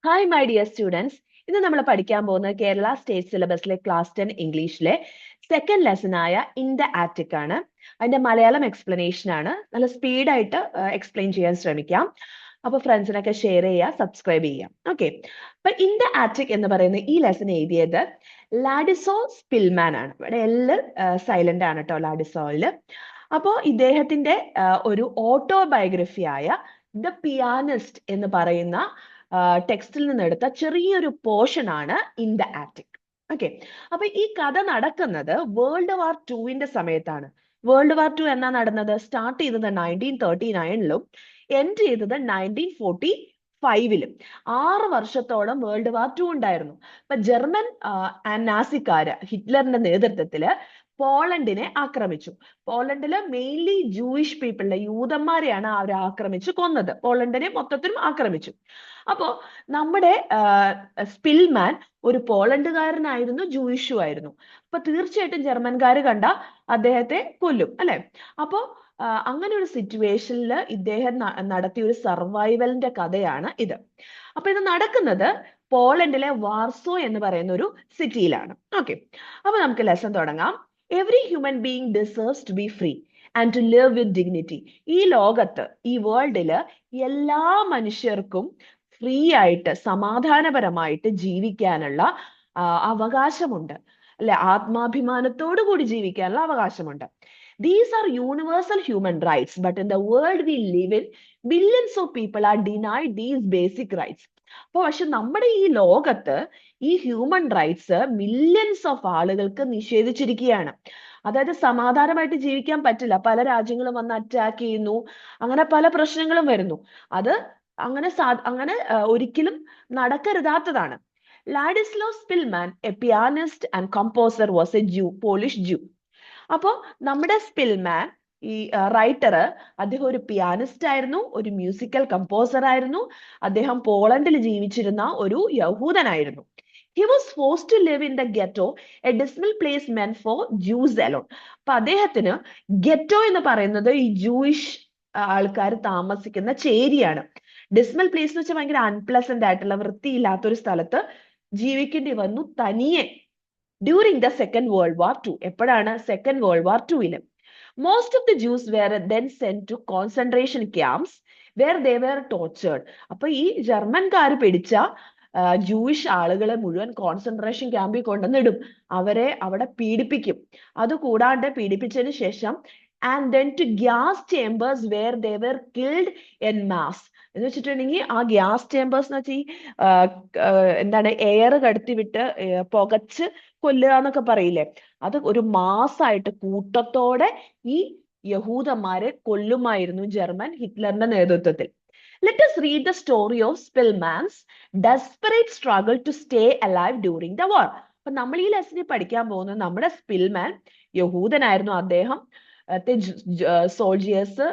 Hi my dear students. ഇന്ന് നമ്മൾ പഠിക്കാൻ പോകുന്നത് കേരള സ്റ്റേറ്റ് സിലബസിലെ ക്ലാസ് 10 ഇംഗ്ലീഷിലെ സെക്കൻഡ് ലെസൺ ആയ ഇൻ ദ ആറ്റിക് ആണ്. അതിന്റെ മലയാളം എക്സ്പ്ലനേഷൻ ആണ്. നല്ല സ്പീഡായിട്ട് എക്സ്പ്ലെയിൻ ചെയ്യാൻ ശ്രമിക്കാം. അപ്പൊ ഫ്രണ്ട്സിനൊക്കെ ഷെയർ ചെയ്യുക, സബ്സ്ക്രൈബ് ചെയ്യാം. ഓക്കെ. അപ്പൊ ഇൻ ദ ആറ്റിക് എന്ന് പറയുന്ന ഈ ലെസൺ എഴുതിയത് ലാഡിസോ സ്പിൽമാൻ ആണ്. ഇവിടെ എല്ലാം സൈലന്റ് ആണ് കേട്ടോ ലാഡിസോയില്. അപ്പോ ഇദ്ദേഹത്തിന്റെ ഒരു ഓട്ടോബയോഗ്രഫി ആയ ദ പിയാനിസ്റ്റ് എന്ന് പറയുന്ന ടെക്സ്റ്റിൽ നിന്ന് എടുത്ത ചെറിയൊരു പോർഷൻ ആണ് ഇൻ ദ ആറ്റിക്. ഓക്കെ. അപ്പൊ ഈ കഥ നടക്കുന്നത് വേൾഡ് വാർ ടുവിന്റെ സമയത്താണ്. വേൾഡ് വാർ ടു എന്നാ നടന്നത്? സ്റ്റാർട്ട് ചെയ്തത് 1939-ലും എൻഡ് ചെയ്തത് 1945-ലും. 6 വർഷത്തോളം വേൾഡ് വാർ ടു ഉണ്ടായിരുന്നു. അപ്പൊ ജർമ്മൻ നാസിക്കാര് ഹിറ്റ്ലറിന്റെ നേതൃത്വത്തില് പോളണ്ടിനെ ആക്രമിച്ചു. പോളണ്ടില് മെയിൻലി ജൂയിഷ് പീപ്പിളിനെ, യൂതന്മാരെയാണ് അവർ ആക്രമിച്ചു കൊന്നത്. പോളണ്ടിനെ മൊത്തത്തിലും ആക്രമിച്ചു. അപ്പോ നമ്മുടെ സ്പിൽമാൻ ഒരു പോളണ്ടുകാരനായിരുന്നു, ജൂയിഷും ആയിരുന്നു. അപ്പൊ തീർച്ചയായിട്ടും ജർമ്മൻകാര് കണ്ട അദ്ദേഹത്തെ കൊല്ലും, അല്ലെ? അപ്പോ അങ്ങനെ ഒരു സിറ്റുവേഷനിൽ ഇദ്ദേഹം നടത്തിയ ഒരു സർവൈവലിന്റെ കഥയാണ് ഇത്. അപ്പൊ ഇത് നടക്കുന്നത് പോളണ്ടിലെ വാർസോ എന്ന് പറയുന്ന ഒരു സിറ്റിയിലാണ്. ഓക്കെ. അപ്പൊ നമുക്ക് ലെസൺ തുടങ്ങാം. Every human being deserves to be free and to live with dignity. ഈ ലോകത്ത്, ഈ വേൾഡില് എല്ലാ മനുഷ്യർക്കും ഫ്രീ ആയിട്ട് സമാധാനപരമായിട്ട് ജീവിക്കാനുള്ള അവകാശമുണ്ട്, അല്ലെ? ആത്മാഭിമാനത്തോടു കൂടി ജീവിക്കാനുള്ള അവകാശമുണ്ട്. These are universal human rights, but in the world we live in, millions of people are denied these basic rights. അപ്പൊ പക്ഷെ നമ്മുടെ ഈ ലോകത്ത് ഈ ഹ്യൂമൻ റൈറ്റ്സ് മില്യൺസ് ഓഫ് ആളുകൾക്ക് നിഷേധിച്ചിരിക്കുകയാണ്. അതായത് സമാധാനമായിട്ട് ജീവിക്കാൻ പറ്റില്ല. പല രാജ്യങ്ങളും വന്ന് അറ്റാക്ക് ചെയ്യുന്നു, അങ്ങനെ പല പ്രശ്നങ്ങളും വരുന്നു. അത് അങ്ങനെ ഒരിക്കലും നടക്കരുതാത്തതാണ്. Wladyslaw Szpilman, a pianist and composer, was a Jew, Polish Jew. അപ്പോ നമ്മുടെ സ്പിൽമാൻ, ഈ റൈറ്റർ, അദ്ദേഹം ഒരു പിയാനിസ്റ്റ് ആയിരുന്നു, ഒരു മ്യൂസിക്കൽ കമ്പോസർ ആയിരുന്നു. അദ്ദേഹം പോളണ്ടിൽ ജീവിച്ചിരുന്ന ഒരു യഹൂദനായിരുന്നു. He was forced to live in the ghetto, a dismal place meant for Jews alone. അപ്പൊ അദ്ദേഹത്തിന് ഗെറ്റോ എന്ന് പറയുന്നത് ഈ ജൂയിഷ് ആൾക്കാർ താമസിക്കുന്ന ചേരിയാണ്. ഡിസ്മൽ പ്ലേസ് എന്ന് വെച്ചാൽ ഭയങ്കര അൺപ്ലസന്റ് ആയിട്ടുള്ള, വൃത്തിയില്ലാത്തൊരു സ്ഥലത്ത് ജീവിക്കേണ്ടി വന്നു തനിയെ during the second world war two. എപ്പോഴാണ്? സെക്കൻഡ് വേൾഡ് വാർ ടുവില്. Most of the Jews were then sent to concentration camps where they were tortured. അപ്പൊ ഈ ജർമ്മൻകാർ പിടിച്ച ജൂയിഷ് ആളുകളെ മുഴുവൻ കോൺസെൻട്രേഷൻ ക്യാമ്പിൽ കൊണ്ടുവന്നിടും. അവരെ അവിടെ പീഡിപ്പിക്കും. അതുകൂടാണ്ട് പീഡിപ്പിച്ചതിന് ശേഷം and then to gas chambers where they were killed en masse. എന്ന് വെച്ചിട്ടുണ്ടെങ്കിൽ ആ ഗ്യാസ് ചേംബേഴ്സ് എന്ന് വെച്ചാൽ എന്താണ്, എയർ കടത്തിവിട്ട് പുകച്ച് കൊല്ലുക എന്നൊക്കെ പറയില്ലേ, അത് ഒരു മാസായിട്ട് കൂട്ടത്തോടെ ഈ യഹൂദന്മാരെ കൊല്ലുമായിരുന്നു ജർമ്മൻ ഹിറ്റ്ലറിന്റെ നേതൃത്വത്തിൽ. Let us read the story of Spillman's desperate struggle to stay alive during the war. അപ്പൊ നമ്മൾ ഈ ലെസണിൽ പഠിക്കാൻ പോകുന്നത് നമ്മുടെ സ്പിൽമാൻ യഹൂദനായിരുന്നു. അദ്ദേഹം സോൾജിയേഴ്സ്,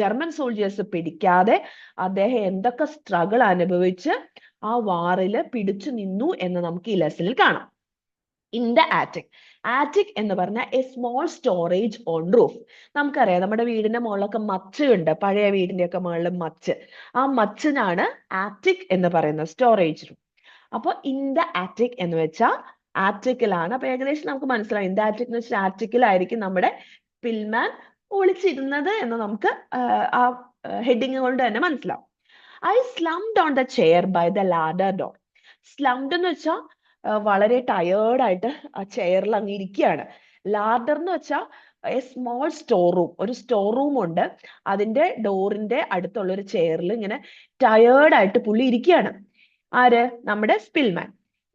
ജർമ്മൻ സോൾജിയേഴ്സ് പിടിക്കാതെ അദ്ദേഹം എന്തൊക്കെ സ്ട്രഗിൾ അനുഭവിച്ച് ആ വാറില് പിടിച്ചു നിന്നു എന്ന് നമുക്ക് ഈ ലെസണിൽ കാണാം. In the attic. ആറ്റിക് എന്ന് പറഞ്ഞാൽ A small storage on roof. നമുക്കറിയാം നമ്മുടെ വീടിന്റെ മുകളിലൊക്കെ മച്ചുണ്ട്, പഴയ വീടിന്റെ ഒക്കെ മുകളിൽ മച്ച്. ആ മച്ചിനാണ് ആറ്റിക് എന്ന് പറയുന്ന സ്റ്റോറേജ് റൂം. അപ്പൊ ഇൻ ദ ആറ്റിക് എന്ന് വെച്ചാൽ ആറ്റിക്കിലാണ്. അപ്പൊ ഏകദേശം നമുക്ക് മനസ്സിലാവും, ഇൻ ദ ആറ്റിക് എന്ന് വെച്ചാൽ ആറ്റിക്കിലായിരിക്കും നമ്മുടെ സ്പിൽമാൻ ഒളിച്ചിരുന്നത് എന്ന് നമുക്ക് ആ ഹെഡിങ് കൊണ്ട് തന്നെ മനസ്സിലാവും. I slumped on the chair by the larder door. Slumped എന്ന് വെച്ചാൽ വളരെ ടയേർഡ് ആയിട്ട് ആ ചെയറിൽ അങ്ങ് ഇരിക്കുകയാണ്. ലാഡർ എന്ന് വെച്ചാൽ എ സ്മോൾ സ്റ്റോർ റൂം, ഒരു സ്റ്റോർ റൂം ഉണ്ട്, അതിന്റെ ഡോറിന്റെ അടുത്തുള്ള ഒരു ചെയറിൽ ഇങ്ങനെ ടയേർഡ് ആയിട്ട് പുള്ളി ഇരിക്കുകയാണ്. ആര്? നമ്മുടെ Szpilman.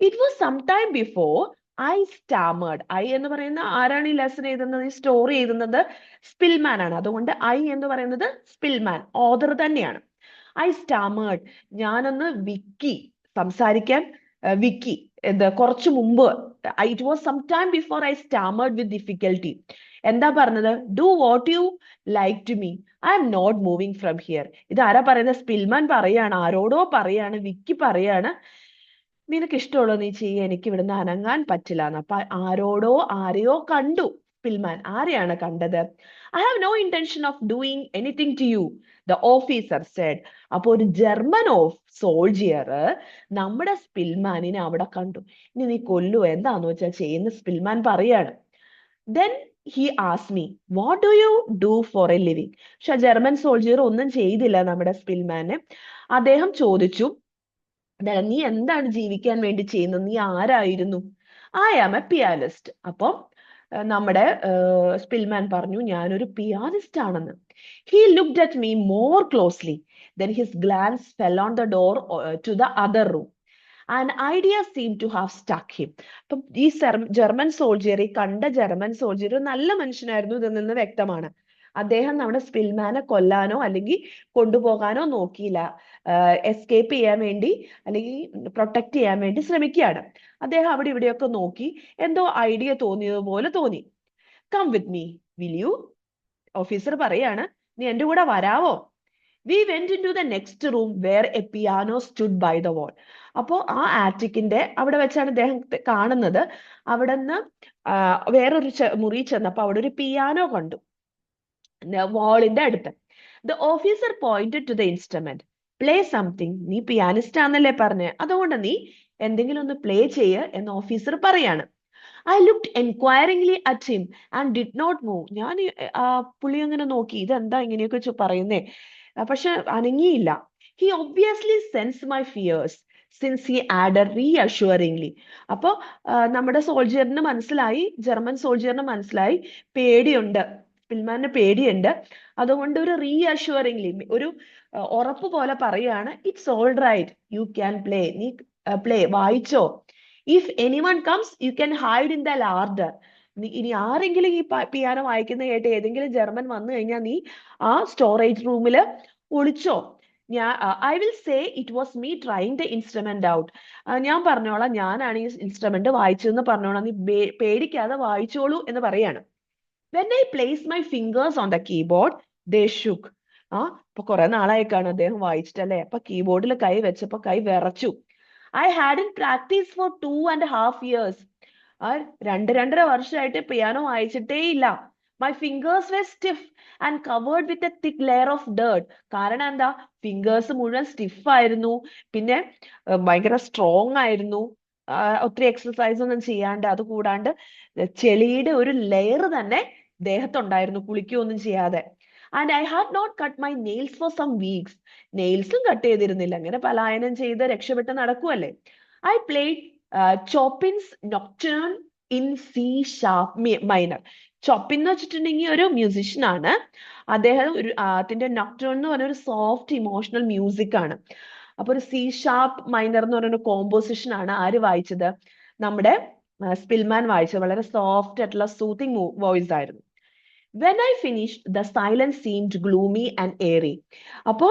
It was some time before I stammered. I എന്ന് പറയുന്ന ആരാണ് ഈ ലെസൺ എഴുതുന്നത്, ഈ സ്റ്റോറി എഴുതുന്നത്? സ്പിൽമാൻ ആണ്. അതുകൊണ്ട് ഐ എന്ന് പറയുന്നത് സ്പിൽമാൻ, ഓഥർ തന്നെയാണ്. ഐ സ്റ്റാമേർഡ്, ഞാനൊന്ന് സംസാരിക്കാൻ വിക്കി കുറച്ചു മുമ്പ്. It was some time before I stammered with difficulty. എന്താ പറഞ്ഞത്? Do what you like to me, I am not moving from here. ഇത് ആരാ പറയുന്നത്? സ്പിൽമാൻ പറയാണ്, ആരോടോ പറയാണ്, വിക്കി പറയാണ്, നിനക്ക് ഇഷ്ടമുള്ളത് നീ ചെയ്യ, എനിക്ക് ഇവിടുന്ന് അനങ്ങാൻ പറ്റില്ല എന്ന്. അപ്പൊ ആരോടോ ആരെയോ കണ്ടു. സ്പിൽമാൻ ആരെയാണ് കണ്ടത്? I have no intention of doing anything to you, the officer said. അപ്പൊ ഒരു ജർമ്മൻ സോൾജിയർ നമ്മുടെ സ്പിൽമാനിനെ അവിടെ കണ്ടു. ഇനി നീ കൊല്ലു എന്താന്ന് വെച്ചാൽ ചെയ്യുന്ന സ്പിൽമാൻ പറയാണ്. Then he asked me, what do you do for a living? പക്ഷെ ജർമ്മൻ സോൾജിയർ ഒന്നും ചെയ്തില്ല നമ്മുടെ സ്പിൽമാന്. അദ്ദേഹം ചോദിച്ചു, നീ എന്താണ് ജീവിക്കാൻ വേണ്ടി ചെയ്യുന്നത്, നീ ആരായിരുന്നു? I am a pianist. അപ്പം നമ്മുടെ സ്പിൽമാൻ പറഞ്ഞു, ഞാനൊരു പിയാനിസ്റ്റ് ആണെന്ന്. He looked at me more closely, then his glance fell on the door to the other room. An idea seemed to have struck him. അപ്പം ഈ ജർമ്മൻ സോൾജിയർ, ഈ കണ്ട German soldier നല്ല മനുഷ്യനായിരുന്നു ഇതിൽ നിന്ന് വ്യക്തമാണ്. അദ്ദേഹം നമ്മുടെ സ്പിൽമാനെ കൊല്ലാനോ അല്ലെങ്കിൽ കൊണ്ടുപോകാനോ നോക്കിയില്ല. എസ്കേപ്പ് ചെയ്യാൻ വേണ്ടി അല്ലെങ്കിൽ പ്രൊട്ടക്ട് ചെയ്യാൻ വേണ്ടി ശ്രമിക്കുകയാണ്. അദ്ദേഹം അവിടെ ഇവിടെയൊക്കെ നോക്കി, എന്തോ ഐഡിയ തോന്നിയതുപോലെ തോന്നി. Come with me will you? Officer പറയാണ്, നീ എന്റെ കൂടെ വരാവോ? We went into the next room where a piano stood by the wall. അപ്പോ ആ ആറ്റിക്കിന്റെ അവിടെ വെച്ചാണ് അദ്ദേഹം കാണുന്നത്. അവിടെ നിന്ന് വേറൊരു മുറി ചെന്നപ്പോ അവിടെ ഒരു പിയാനോ കണ്ടു, വാളിന്റെ അടുത്ത്. The officer pointed to the instrument. Play something. നീ പിയാനിസ്റ്റ് ആണെന്നല്ലേ പറഞ്ഞേ, അതുകൊണ്ട് നീ എന്തെങ്കിലും ഒന്ന് പ്ലേ ചെയ്യ് എന്ന് ഓഫീസർ പറയാണ്. I looked enquiringly at him and did not move. ഞാൻ പുള്ളി അങ്ങനെ നോക്കി, ഇതെന്താ ഇങ്ങനെയൊക്കെ പറയുന്നേ, പക്ഷെ അനങ്ങിയില്ല. He obviously sensed my fears since he added reassuringly. അപ്പൊ നമ്മുടെ സോൾജിയറിന് മനസ്സിലായി, ജർമ്മൻ സോൾജിയറിന് മനസ്സിലായി പേടിയുണ്ട്, സ്പിൽമാന് പേടിയുണ്ട്. അതുകൊണ്ട് ഒരു റീഅഷ്യൂറിംഗ്ലി, ഒരു ഉറപ്പ് പോലെ പറയാണ്, it's all right, you can play, നീ പ്ലേ വായിച്ചോ. If anyone comes you can hide in the larder. ഇനി ആരെങ്കിലും ഈ പിയാനോ വായിക്കുന്ന കേട്ട് ഏതെങ്കിലും ജർമ്മൻ വന്നു കഴിഞ്ഞാൽ നീ ആ സ്റ്റോറേജ് റൂമിൽ ഒളിച്ചോ. I will say it was me trying the instrument out. ഞാൻ പറഞ്ഞോളാം, ഞാനാണ് ഈ ഇൻസ്ട്രുമെന്റ് വായിച്ചതെന്ന് പറഞ്ഞോളാം, നീ പേടിക്കാതെ വായിച്ചോളൂ എന്ന് പറയാണ്. When I placed my fingers on the keyboard, they shook. ഇപ്പൊ കുറെ നാളായിക്കാണ് അദ്ദേഹം വായിച്ചിട്ടല്ലേ, അപ്പൊ കീബോർഡിൽ കൈ വെച്ചപ്പോ കൈ വിറച്ചു. I hadn't practiced for 2.5 years. 2.5 വർഷമായിട്ട് പിയാനോ വായിച്ചിട്ടേ ഇല്ല. My fingers were stiff and covered with a thick layer of dirt. കാരണം എന്താ, ഫിംഗേഴ്സ് മുഴുവൻ സ്റ്റിഫ് ആയിരുന്നു, പിന്നെ ഭയങ്കര സ്ട്രോങ് ആയിരുന്നു, ഒത്തിരി എക്സസൈസ് ഒന്നും ചെയ്യാണ്ട്, അത് കൂടാണ്ട് ചെളിയുടെ ഒരു ലെയർ തന്നെ ദേഹത്തുണ്ടായിരുന്നു, കുളിക്കുകയൊന്നും ചെയ്യാതെ. And I had not cut my nails for some weeks. നെയിൽസും കട്ട് ചെയ്തിരുന്നില്ല, അങ്ങനെ പലായനം ചെയ്ത് രക്ഷപ്പെട്ട് നടക്കുവല്ലേ. I played Chopin's Nocturne in C sharp minor. ചോപ്പിൻ എന്ന് വെച്ചിട്ടുണ്ടെങ്കിൽ ഒരു മ്യൂസിഷ്യൻ ആണ്. അദ്ദേഹം അതിന്റെ നൊക്ടേൺ എന്ന് പറഞ്ഞ ഒരു സോഫ്റ്റ് ഇമോഷണൽ മ്യൂസിക് ആണ്. അപ്പൊ ഒരു സി ഷാർപ്പ് മൈനർ എന്ന് പറയുന്ന കോമ്പോസിഷൻ ആണ് ആര് വായിച്ചത്, നമ്മുടെ സ്പിൽമാൻ വായിച്ചത്. വളരെ സോഫ്റ്റ് ആയിട്ടുള്ള സൂത്തിങ് വോയിസ് ആയിരുന്നു. When I finished, the silence seemed gloomy and airy. അപ്പൊ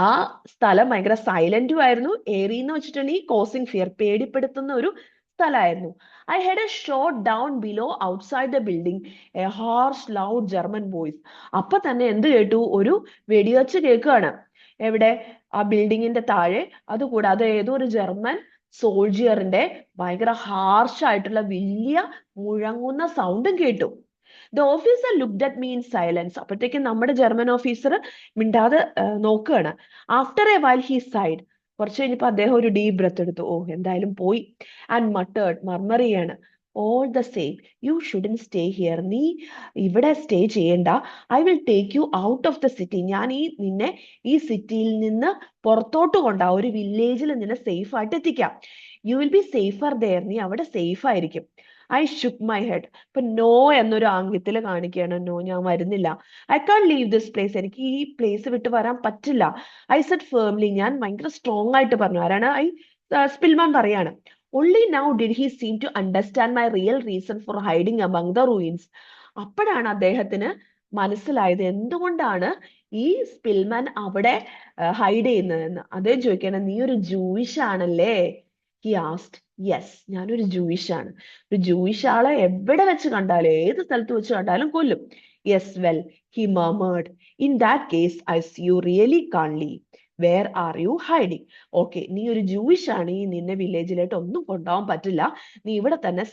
ആ സ്ഥലം ഭയങ്കര സൈലന്റും ആയിരുന്നു, ഏറി എന്ന് വെച്ചിട്ടുണ്ടെങ്കിൽ കോസിങ് ഫിയർ, പേടിപ്പെടുത്തുന്ന ഒരു സ്ഥലമായിരുന്നു. I had a shot down below outside the building, a harsh loud German voice. അപ്പൊ തന്നെ എന്ത് കേട്ടു, ഒരു വെടിവെച്ച് കേൾക്കുകയാണ്. എവിടെ, ആ ബിൽഡിങ്ങിന്റെ താഴെ. അതുകൂടാതെ ഏതോ ഒരു ജർമ്മൻ സോൾജിയറിന്റെ ഭയങ്കര ഹാർഷ് ആയിട്ടുള്ള വലിയ മുഴങ്ങുന്ന സൗണ്ടും കേട്ടു. The officer looked at me in silence. അപ്പോഴത്തേക്കും നമ്മുടെ ജർമ്മൻ ഓഫീസർ മിണ്ടാതെ നോക്കുകയാണ്. After a while he sighed. കുറച്ച് കഴിഞ്ഞപ്പോ അദ്ദേഹം ഒരു ഡീപ് ബ്രെത്ത് എടുത്തു. എന്തായാലും പോയി. ആൻഡ് മട്ടേർഡ്, മർമർ ചെയ്യാണ്. All the same, you shouldn't stay here. നീ ഇവിടെ സ്റ്റേ ചെയ്യണ്ട. I will take you out of the city. ഞാൻ നിന്നെ ഈ സിറ്റിയിൽ നിന്ന് പുറത്തോട്ട് കൊണ്ടാ, ഒരു വില്ലേജിൽ നിന്നെ സേഫ് ആയിട്ട് എത്തിക്കാം. You will be safer there. നീ അവിടെ സേഫ് ആയിരിക്കും. I shook my head. ഇപ്പൊ നോ എന്നൊരു ആംഗ്യത്തിൽ കാണിക്കുകയാണ്. നോ, ഞാൻ വരുന്നില്ല. I can't leave this place. എനിക്ക് ഈ പ്ലേസ് വിട്ട് വരാൻ പറ്റില്ല. I said firmly. ഞാൻ ഭയങ്കര സ്ട്രോങ് ആയിട്ട് പറഞ്ഞു. ആരാണ്? സ്പിൽമാൻ പറയാണ്. Only now did he seem to understand my real reason for hiding among the ruins. അപ്പോഴാണ് അദ്ദേഹത്തിന് മനസ്സിലായത് എന്തുകൊണ്ടാണ് ഈ സ്പിൽമാൻ അവിടെ ഹൈഡ് ചെയ്യുന്നതെന്ന്. അദ്ദേഹം ചോദിക്കണം, നീ ഒരു ജൂയിഷ് ആണല്ലേ? He asked. Yes, ഞാനൊരു ജൂയിഷ് ആണ്. ഒരു ജൂയിഷ് ആളെ എവിടെ വെച്ച് കണ്ടാലും, ഏത് സ്ഥലത്ത് വെച്ച് കണ്ടാലും കൊല്ലും. Yes, well, he murmured. In that case, I see you really can't leave. Where are you hiding? Okay, നീ ഒരു ജൂയിഷ് ആണ്, ഈ നിന്നെ വില്ലേജിലോട്ട് ഒന്നും കൊണ്ടുപോകാൻ പറ്റില്ല, നീ ഇവിടെ തന്നെ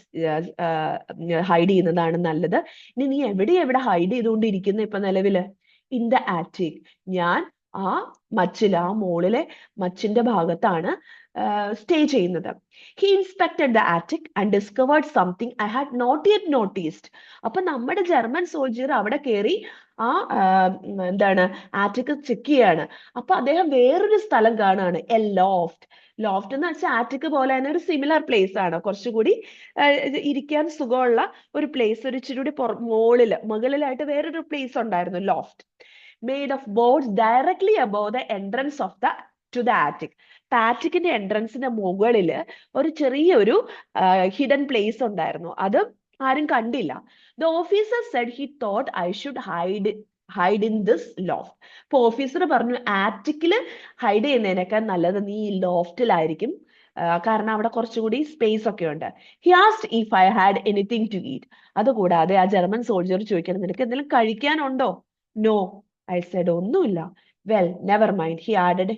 ഹൈഡ് ചെയ്യുന്നതാണ് നല്ലത്. ഇനി നീ എവിടെ ഹൈഡ് ചെയ്തുകൊണ്ടിരിക്കുന്നു ഇപ്പൊ നിലവില്? In the attic. ഞാൻ ആ മച്ചില്, ആ മോളിലെ മച്ചിന്റെ ഭാഗത്താണ് സ്റ്റേ ചെയ്യുന്നത്. He inspected the attic and discovered something I had not yet noticed. അപ്പൊ നമ്മുടെ ജർമ്മൻ സോൾജിയർ അവിടെ കയറി ആ എന്താണ് ആറ്റിക് ചെക്ക് ചെയ്യാണ്. അപ്പൊ അദ്ദേഹം വേറൊരു സ്ഥലം കാണുകയാണ്, എ ലോഫ്റ്റ്. ലോഫ്റ്റ് എന്ന് വെച്ചാൽ ആറ്റിക് പോലെ തന്നെ ഒരു സിമിലർ പ്ലേസ് ആണ്, കുറച്ചുകൂടി ഇരിക്കാൻ സുഖമുള്ള ഒരു പ്ലേസ്, ഒരു ഇച്ചിരി കൂടി മുകളിലായിട്ട് വേറൊരു പ്ലേസ് ഉണ്ടായിരുന്നു, loft. Made of boards directly above the entrance of the to the attic. ആറ്റിക്കിന്റെ എൻട്രൻസിന്റെ മുകളില് ഒരു ചെറിയൊരു ഹിഡൻ പ്ലേസ് ഉണ്ടായിരുന്നു, അത് ആരും കണ്ടില്ല. The officer said he thought I should hide in this loft. അപ്പൊ ഓഫീസർ പറഞ്ഞു, ആറ്റിക്കില് ഹൈഡ് ചെയ്യുന്നതിനേക്കാൾ നല്ലത് നീ ഈ ലോഫ്റ്റിലായിരിക്കും, കാരണം അവിടെ കുറച്ചുകൂടി സ്പേസ് ഒക്കെ ഉണ്ട്. He asked if I had anything to eat. അതുകൂടാതെ ആ ജർമ്മൻ സോൾജർ ചോദിക്കണം, നിനക്ക് എന്തെങ്കിലും കഴിക്കാനുണ്ടോ? നോ, ഐ സെഡ്, ഒന്നുമില്ല. Well never mind, he added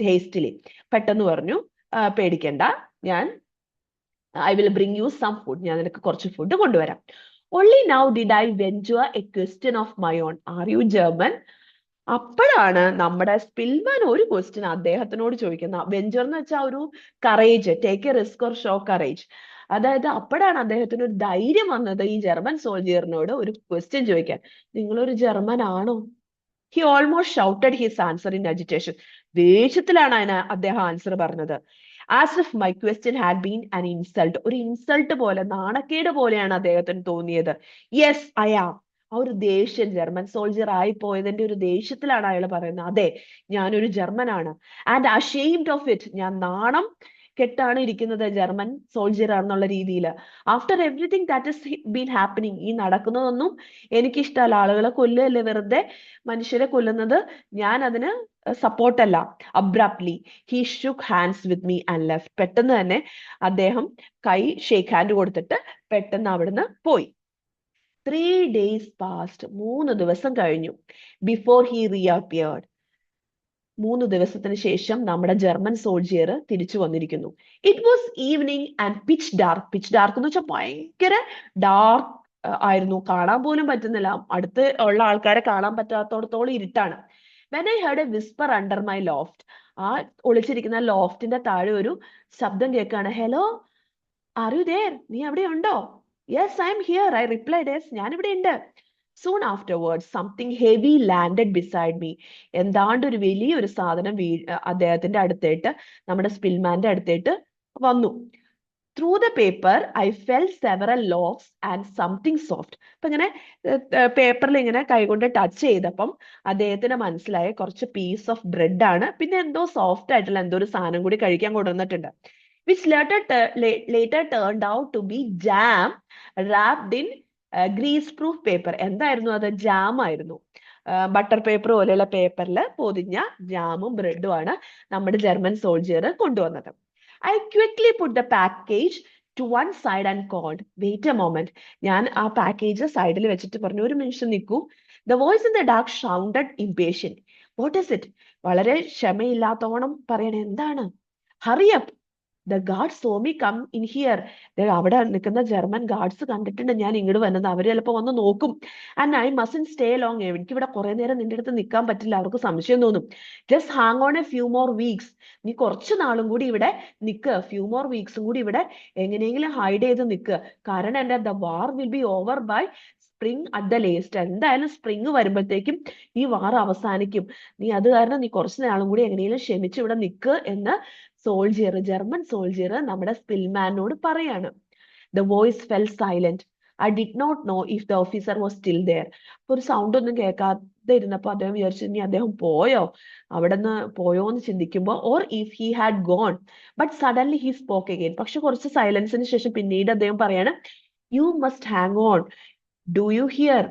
hastily. പെട്ടെന്ന് പറഞ്ഞു, പേടിക്കണ്ട, I will bring you some food, ഞാൻ നിനക്ക് കുറച്ച് ഫുഡ് കൊണ്ടുവരാം. Only now did I venture a question of my own, are you German? അപ്പോഴാണ് നമ്മുടെ സ്പിൽമാൻ ഒരു ക്വസ്റ്റ്യൻ അദ്ദേഹത്തിനോട് ചോദിക്കുന്നത്. വെഞ്ചർ എന്ന് വെച്ചാൽ ഒരു courage, take A risk or show courage. അതായത് അപ്പോഴാണ് അദ്ദേഹത്തിന് ഒരു ധൈര്യം വന്നത് ഈ ജർമ്മൻ സോൾജിയറിനോട് ഒരു ക്വസ്റ്റ്യൻ ചോദിക്കാൻ, നിങ്ങളൊരു ജർമ്മൻ ആണോ? He almost shouted his answer in agitation. ദേഷ്യത്തിലാണ് അദ്ദേഹം ആൻസർ പറഞ്ഞത്. As if my question had been an insult. ഒരു ഇൻസൾട്ട് പോലെ, നാണക്കേട് പോലെയാണ് അദ്ദേഹത്തിന് തോന്നിയത്. Yes I am. ആ ഒരു ദേഷ്യം, ജർമ്മൻ സോൾജിയർ ആയി പോയതിന്റെ ഒരു ദേഷ്യത്തിലാണ് അയാൾ പറയുന്നത്, അതെ ഞാനൊരു ജർമ്മനാണ്. ആൻഡ് അഷെയിംഡ് ഓഫ് ഇറ്റ്, ഞാൻ നാണം കെട്ടാണ് ഇരിക്കുന്നത് ജർമ്മൻ സോൾജിയർ ആണെന്നുള്ള രീതിയിൽ. After everything that is been happening, ഈ നടക്കുന്നതൊന്നും എനിക്കിഷ്ടമല്ല. ആളുകളെ കൊല്ലുകയല്ലേ, വെറുതെ മനുഷ്യരെ കൊല്ലുന്നത്, ഞാൻ അതിന് സപ്പോർട്ടല്ല. Abruptly he shook hands with me and left. പെട്ടെന്ന് തന്നെ അദ്ദേഹം കൈ ഷേക്ക് ഹാൻഡ് കൊടുത്തിട്ട് പെട്ടെന്ന് അവിടുന്ന് പോയി. 3 days passed. 3 ദിവസം കഴിഞ്ഞു. Before he റീഅപ്പിയർഡ്. 3 ദിവസത്തിന് ശേഷം നമ്മുടെ ജർമ്മൻ സോൾജിയർ തിരിച്ചു വന്നിരിക്കുന്നു. It was evening and pitch dark. Pitch dark എന്ന് വെച്ചാൽ ഭയങ്കര ഡാർക്ക് ആയിരുന്നു, കാണാൻ പോലും പറ്റുന്നില്ല, അടുത്ത് ഉള്ള ആൾക്കാരെ കാണാൻ പറ്റാത്തോടത്തോളം ഇരുട്ടാണ്. When I heard a whisper under my loft. ആ ഒളിച്ചിരിക്കുന്ന ലോഫ്റ്റിന്റെ താഴെ ഒരു ശബ്ദം കേൾക്കാണ്, ഹലോ ആർ യു ദേർ? നീ അവിടെ ഉണ്ടോ? Yes I am here, I replied. Yes, ഞാൻ ഇവിടെ ഉണ്ട്. Soon afterwards something heavy landed beside me. എന്താണ്ട് ഒരു വലിയൊരു സാധനം അദ്ദേഹത്തിന്റെ അടുത്തേട്ട്, നമ്മുടെ സ്പിൽമാന്റെ അടുത്തേട്ട് വന്നു. Through the paper I fell several locks and something soft. അപ്പൊ ഇങ്ങനെ പേപ്പറിൽ ഇങ്ങനെ കൈകൊണ്ട് ടച്ച് ചെയ്തപ്പം അദ്ദേഹത്തിന് മനസ്സിലായ കുറച്ച് പീസ് ഓഫ് ബ്രെഡ് ആണ്, പിന്നെ എന്തോ സോഫ്റ്റ് ആയിട്ടുള്ള എന്തോ ഒരു സാധനം കൂടി കഴിക്കാൻ കൊണ്ടുവന്നിട്ടുണ്ട്. Which later turned out to be jam wrapped in greaseproof paper. എന്തായിരുന്നു അത്? ജാം ആയിരുന്നു. ബട്ടർ പേപ്പർ പോലെയുള്ള പേപ്പറിൽ പൊതിഞ്ഞ ജാമും ബ്രെഡും ആണ് നമ്മുടെ ജർമ്മൻ സോൾജിയർ കൊണ്ടുവന്നത്. I quickly put the package to one side and called, wait a moment. ഞാൻ ആ പാക്കേജ് സൈഡിൽ വെച്ചിട്ട് പറഞ്ഞു, ഒരു നിമിഷം നിൽക്കൂ. The voice in the dark sounded impatient. What is it? വളരെ ക്ഷമയില്ലാത്തോണം പറയണേ, എന്താണ്? Hurry up, the guards saw me come in here. അവിടെ നിൽക്കുന്ന ജർമ്മൻ ഗാർഡ്സ് കണ്ടിട്ടുണ്ട് ഞാൻ ഇങ്ങോട്ട് വന്നത്, അവര് ചിലപ്പോ വന്ന് നോക്കും. And I mustn't stay long. എനിക്ക് ഇവിടെ കുറെ നേരം നിന്റെ അടുത്ത് നിൽക്കാൻ പറ്റില്ല, അവർക്ക് സംശയം തോന്നും. Just hang on A few more weeks. നീ കുറച്ച് നാളും കൂടി ഇവിടെ നിൽക്കുക, ഫ്യൂ മോർ വീക്സും കൂടി ഇവിടെ എങ്ങനെയെങ്കിലും ഹൈഡ് ചെയ്ത് നിൽക്കുക. കാരണം എന്റെ the war will be over by spring at the latest. എന്തായാലും സ്പ്രിങ് വരുമ്പോഴത്തേക്കും ഈ വാർ അവസാനിക്കും. നീ അത് കാരണം നീ കുറച്ച് നാളും കൂടി എങ്ങനെയെങ്കിലും ക്ഷമിച്ച് ഇവിടെ നിൽക്കുക എന്ന് ജർമ്മൻ സോൾജിയർ നമ്മുടെ സ്പിൽമാനോട് പറയാണ്. The voice fell silent. I did not know if the officer was still there. അപ്പൊ ഒരു സൗണ്ട് ഒന്നും കേൾക്കാതെ ഇരുന്നപ്പോ അദ്ദേഹം വിചാരിച്ചു, ഇനി അദ്ദേഹം പോയോ, അവിടെ നിന്ന് പോയോ എന്ന് ചിന്തിക്കുമ്പോ, or if he had gone. But suddenly he spoke again. പക്ഷെ കുറച്ച് സൈലൻസിന് ശേഷം പിന്നീട് അദ്ദേഹം പറയാണ്, you must hang on, do you hear?